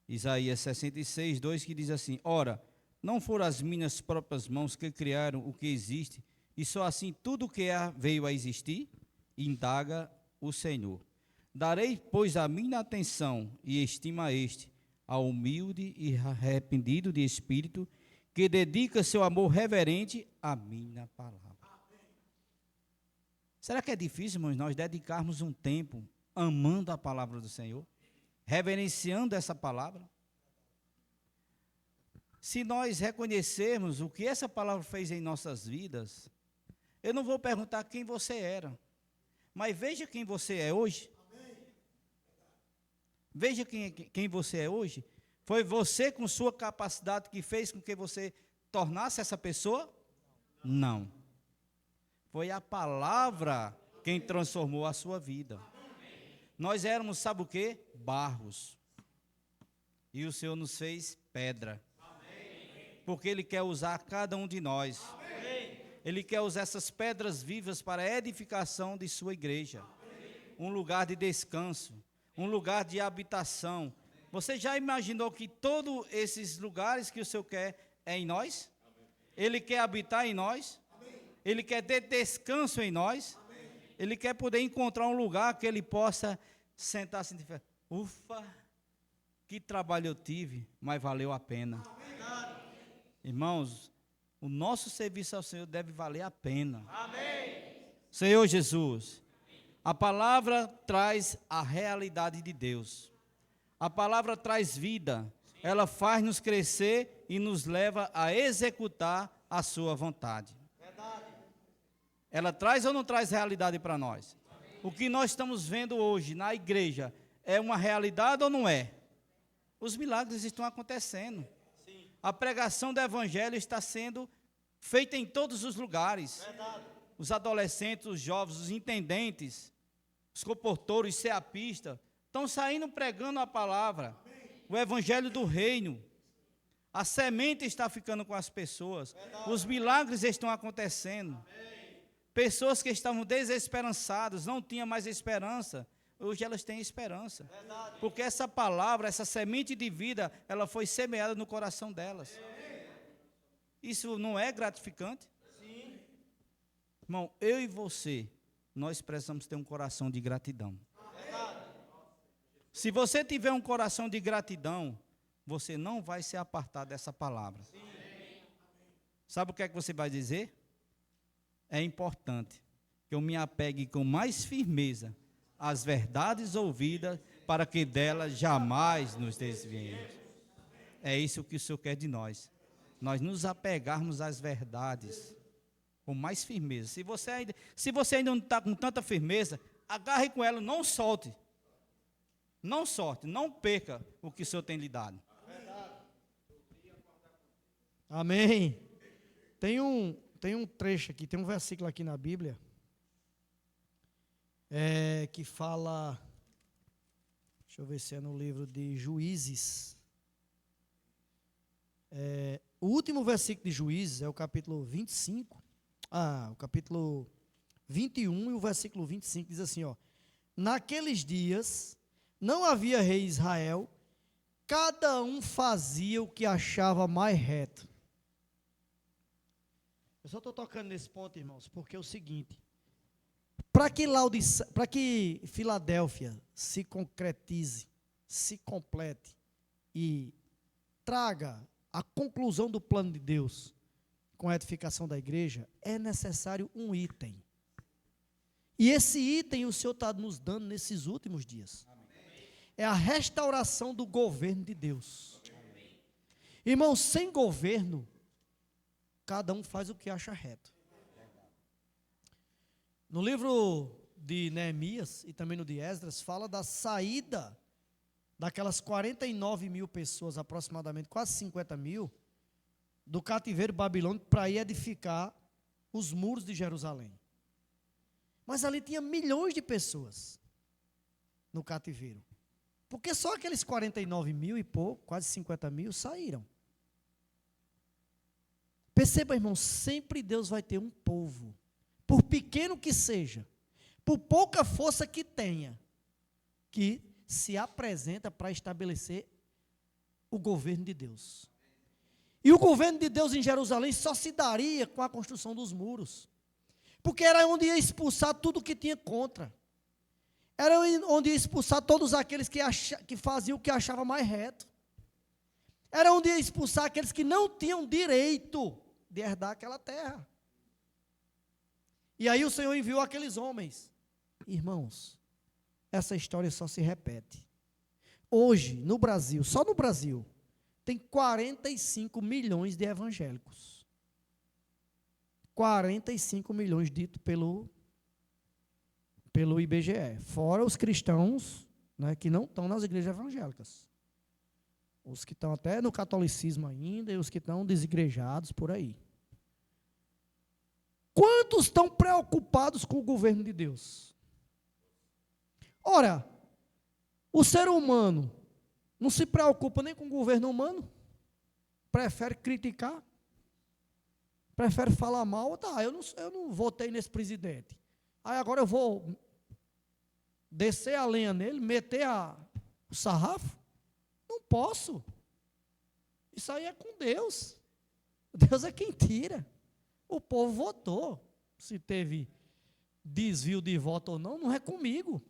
Isaías 66, 2, que diz assim, ora, não foram as minhas próprias mãos que criaram o que existe, e só assim tudo o que veio a existir, indaga o Senhor. Darei, pois, a minha atenção e estima a este, ao humilde e arrependido de espírito, que dedica seu amor reverente à minha palavra. Será que é difícil, irmãos, nós dedicarmos um tempo amando a palavra do Senhor? Reverenciando essa palavra? Se nós reconhecermos o que essa palavra fez em nossas vidas, eu não vou perguntar quem você era, mas veja quem você é hoje. Veja quem você é hoje. Foi você com sua capacidade que fez com que você tornasse essa pessoa? Não. Foi a palavra quem transformou a sua vida. Nós éramos, sabe o quê? Barros. E o Senhor nos fez pedra. Porque Ele quer usar cada um de nós. Ele quer usar essas pedras vivas para a edificação de sua igreja. Um lugar de descanso, um lugar de habitação. Você já imaginou que todos esses lugares que o Senhor quer é em nós? Ele quer habitar em nós? Ele quer ter descanso em nós? Ele quer poder encontrar um lugar que Ele possa sentar-se e dizer, ufa, que trabalho eu tive, mas valeu a pena. Irmãos, o nosso serviço ao Senhor deve valer a pena. Senhor Jesus, a palavra traz a realidade de Deus. A palavra traz vida. Ela faz-nos crescer e nos leva a executar a sua vontade. Ela traz ou não traz realidade para nós? O que nós estamos vendo hoje na igreja é uma realidade ou não é? Os milagres estão acontecendo. A pregação do evangelho está sendo feita em todos os lugares. Os adolescentes, os jovens, os intendentes, os comportores, ceapistas, estão saindo pregando a palavra, o evangelho do reino. A semente está ficando com as pessoas. Os milagres estão acontecendo. Pessoas que estavam desesperançadas, não tinham mais esperança. Hoje elas têm esperança. Porque essa palavra, essa semente de vida, ela foi semeada no coração delas. Isso não é gratificante? Sim. Irmão, eu e você, nós precisamos ter um coração de gratidão. Se você tiver um coração de gratidão, você não vai se apartar dessa palavra. Sabe o que é que você vai dizer? É importante que eu me apegue com mais firmeza às verdades ouvidas, para que delas jamais nos desviemos. É isso que o Senhor quer de nós. Nós nos apegarmos às verdades com mais firmeza. Se você ainda não está com tanta firmeza, agarre com ela, não solte. Não solte, não perca o que o Senhor tem lhe dado. Amém. Tem um trecho aqui, tem um versículo aqui na Bíblia, que fala, deixa eu ver se é no livro de Juízes. O último versículo de Juízes é o capítulo 25, o capítulo 21 e o versículo 25 diz assim, ó: naqueles dias não havia rei em Israel, cada um fazia o que achava mais reto. Eu só estou tocando nesse ponto, irmãos, porque é o seguinte: para que Filadélfia se concretize, se complete e traga a conclusão do plano de Deus com a edificação da igreja, é necessário um item. E esse item o Senhor está nos dando nesses últimos dias. É a restauração do governo de Deus. Irmãos, sem governo, cada um faz o que acha reto. No livro de Neemias e também no de Esdras, fala da saída daquelas 49 mil pessoas, aproximadamente, quase 50 mil, do cativeiro babilônico para ir edificar os muros de Jerusalém. Mas ali tinha milhões de pessoas no cativeiro. Porque só aqueles 49 mil e pouco, quase 50 mil, saíram. Perceba, irmão, sempre Deus vai ter um povo, por pequeno que seja, por pouca força que tenha, que se apresenta para estabelecer o governo de Deus. E o governo de Deus em Jerusalém só se daria com a construção dos muros, porque era onde ia expulsar tudo que tinha contra. Era onde ia expulsar todos aqueles que faziam o que achava mais reto. Era onde ia expulsar aqueles que não tinham direito de herdar aquela terra. E aí o Senhor enviou aqueles homens. Irmãos, essa história só se repete. Hoje, no Brasil, só no Brasil, tem 45 milhões de evangélicos. 45 milhões dito pelo IBGE. Fora os cristãos, né, que não estão nas igrejas evangélicas. Os que estão até no catolicismo ainda e os que estão desigrejados por aí. Quantos estão preocupados com o governo de Deus? Ora, o ser humano não se preocupa nem com o governo humano, prefere criticar, prefere falar mal. Tá, eu não votei nesse presidente, aí agora eu vou descer a lenha nele, meter o sarrafo? Não posso. Isso aí é com Deus. Deus é quem tira. O povo votou. Se teve desvio de voto ou não, não é comigo.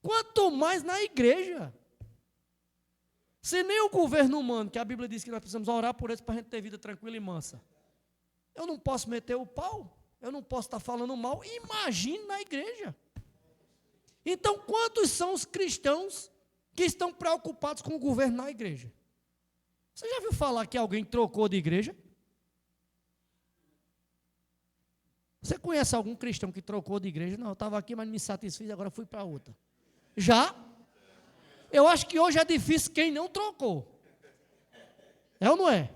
Quanto mais na igreja. Se nem o governo humano, que a Bíblia diz que nós precisamos orar por eles para a gente ter vida tranquila e mansa. Eu não posso meter o pau, eu não posso estar falando mal, imagine na igreja. Então, quantos são os cristãos que estão preocupados com o governo na igreja? Você já viu falar que alguém trocou de igreja? Você conhece algum cristão que trocou de igreja? Não, eu estava aqui, mas não me satisfiz, agora fui para outra. Já? Eu acho que hoje é difícil quem não trocou. É ou não é?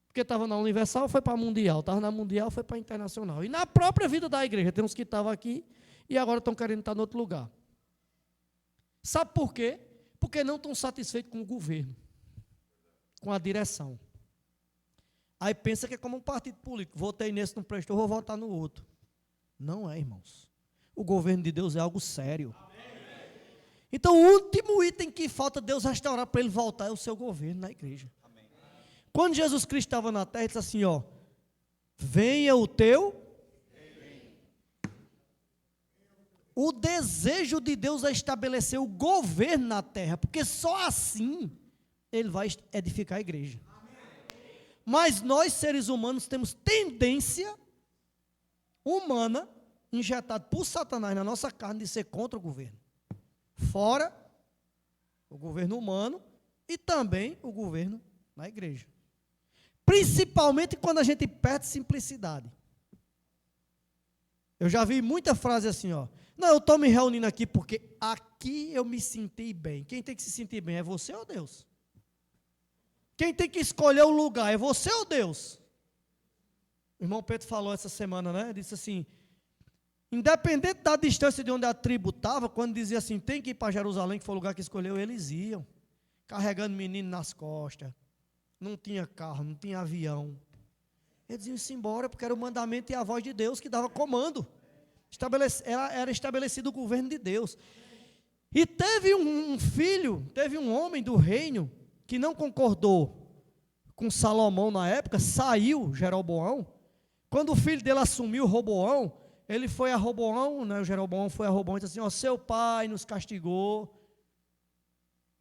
Porque estava na Universal, foi para a Mundial. Estava na Mundial, foi para a Internacional. E na própria vida da igreja, tem uns que estavam aqui e agora estão querendo estar em outro lugar. Sabe por quê? Porque não estão satisfeitos com o governo. com a direção. Aí pensa que é como um partido político. Votei nesse, não prestou, vou votar no outro. Não é, irmãos. O governo de Deus é algo sério. Então, o último item que falta Deus restaurar para ele voltar é o seu governo na igreja. Quando Jesus Cristo estava na terra, ele disse assim, ó, venha o teu. O desejo de Deus é estabelecer o governo na terra, porque só assim ele vai edificar a igreja. Mas nós, seres humanos, temos tendência humana, injetada por Satanás na nossa carne, de ser contra o governo. Fora o governo humano e também o governo na igreja. Principalmente quando a gente perde simplicidade. Eu já vi muita frase assim, ó. Não, eu estou me reunindo aqui porque aqui eu me senti bem. Quem tem que se sentir bem é você ou Deus? Quem tem que escolher o lugar é você ou Deus? O irmão Pedro falou essa semana, né? Disse assim, independente da distância de onde a tribo estava, quando dizia assim, tem que ir para Jerusalém, que foi o lugar que escolheu, eles iam. Carregando menino nas costas. Não tinha carro, não tinha avião. Eles iam-se embora porque era o mandamento e a voz de Deus que dava comando. Era estabelecido o governo de Deus. E teve teve um homem do reino que não concordou com Salomão na época, saiu Jeroboão. Quando o filho dele assumiu Roboão, ele foi a Roboão, né, o Jeroboão foi a Roboão e disse assim, ó, seu pai nos castigou,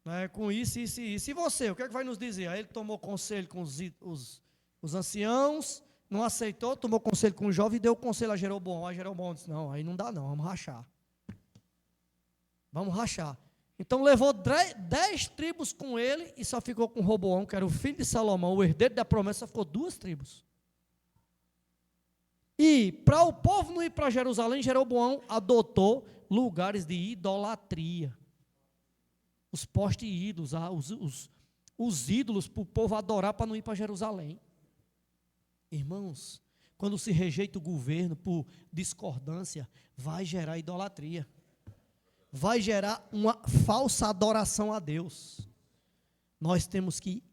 né, com isso, isso e isso. E você, o que é que vai nos dizer? Aí ele tomou conselho com os anciãos, não aceitou, tomou conselho com o jovem e deu conselho a Jeroboão. Aí Jeroboão disse, não, aí não dá não, vamos rachar. Vamos rachar. Então levou 10 tribos com ele e só ficou com Roboão, que era o filho de Salomão, o herdeiro da promessa, só ficou 2 tribos. E para o povo não ir para Jerusalém, Jeroboão adotou lugares de idolatria. Os postes ídolos, os ídolos para o povo adorar para não ir para Jerusalém. Irmãos, quando se rejeita o governo por discordância, vai gerar idolatria. Vai gerar uma falsa adoração a Deus. Nós temos que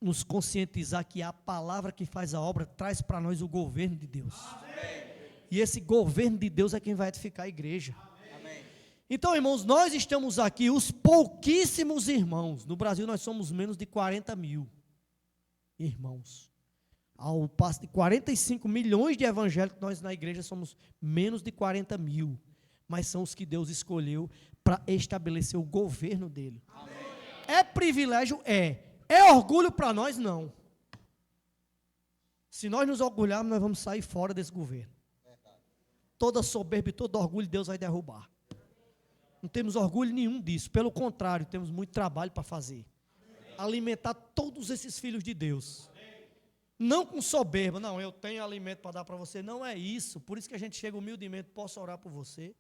nos conscientizar que a palavra que faz a obra traz para nós o governo de Deus. Amém. E esse governo de Deus é quem vai edificar a igreja. Amém. Então, irmãos, nós estamos aqui, os pouquíssimos irmãos. No Brasil nós somos menos de 40 mil irmãos. Ao passo de 45 milhões de evangélicos, nós na igreja somos menos de 40 mil. Mas são os que Deus escolheu para estabelecer o governo dele. Amém. É privilégio? É. É orgulho para nós? Não. Se nós nos orgulharmos, nós vamos sair fora desse governo. Toda soberba e todo orgulho Deus vai derrubar. Não temos orgulho nenhum disso. Pelo contrário, temos muito trabalho para fazer. Alimentar todos esses filhos de Deus. Não com soberba. Não, eu tenho alimento para dar para você. Não é isso. Por isso que a gente chega humildemente. Posso orar por você?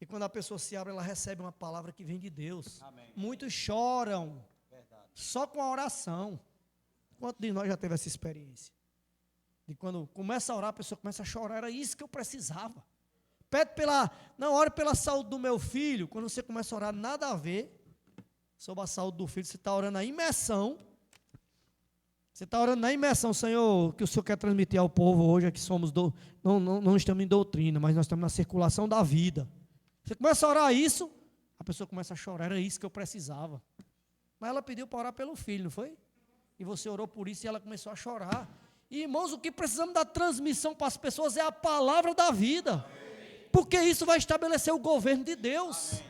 E quando a pessoa se abre, ela recebe uma palavra que vem de Deus. Amém. Muitos choram. Verdade. Só com a oração. Quantos de nós já teve essa experiência? De quando começa a orar, a pessoa começa a chorar. Era isso que eu precisava. Não, ore pela saúde do meu filho. Quando você começa a orar, nada a ver sobre a saúde do filho. Você está orando na imersão. Você está orando na imersão, Senhor, o que o Senhor quer transmitir ao povo hoje é que não estamos em doutrina, mas nós estamos na circulação da vida. Você começa a orar isso, a pessoa começa a chorar, era isso que eu precisava. Mas ela pediu para orar pelo filho, não foi? E você orou por isso e ela começou a chorar. E, irmãos, o que precisamos da transmissão para as pessoas é a palavra da vida. Porque isso vai estabelecer o governo de Deus.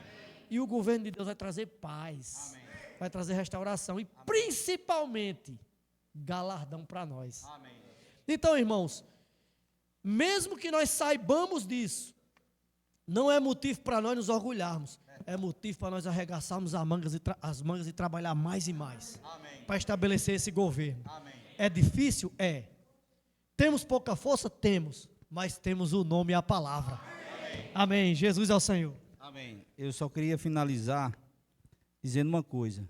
E o governo de Deus vai trazer paz, vai trazer restauração e, principalmente, galardão para nós. Então, irmãos, mesmo que nós saibamos disso, não é motivo para nós nos orgulharmos, é motivo para nós arregaçarmos as mangas e trabalhar mais e mais, para estabelecer esse governo. É difícil? É. Temos pouca força? Temos, mas temos o nome e a palavra. Amém. Jesus é o Senhor. Amém. Eu só queria finalizar dizendo uma coisa.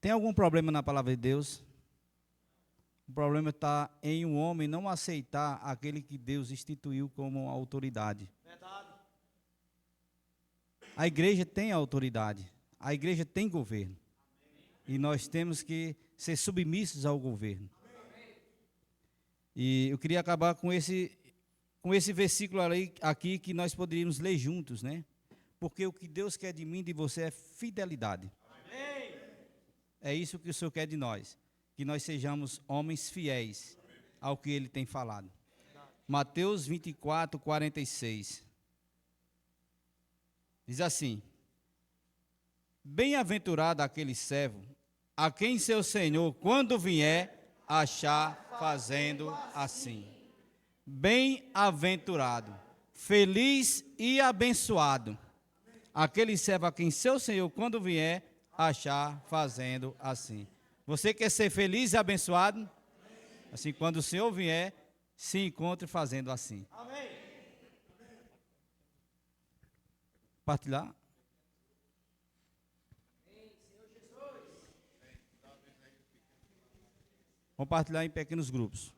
Tem algum problema na palavra de Deus? O problema está em um homem não aceitar aquele que Deus instituiu como autoridade. Verdade. A igreja tem autoridade. A igreja tem governo. E nós temos que ser submissos ao governo. E eu queria acabar com esse versículo aqui que nós poderíamos ler juntos, né? Porque o que Deus quer de mim e de você é fidelidade. É isso que o Senhor quer de nós. Que nós sejamos homens fiéis ao que Ele tem falado. Mateus 24, 46. Diz assim: bem-aventurado aquele servo, a quem seu Senhor, quando vier, achar fazendo assim. Bem-aventurado, feliz e abençoado aquele servo a quem seu Senhor, quando vier, achar fazendo assim. Você quer ser feliz e abençoado? Assim, quando o Senhor vier, se encontre fazendo assim. Amém. Partilhar? Compartilhar em pequenos grupos.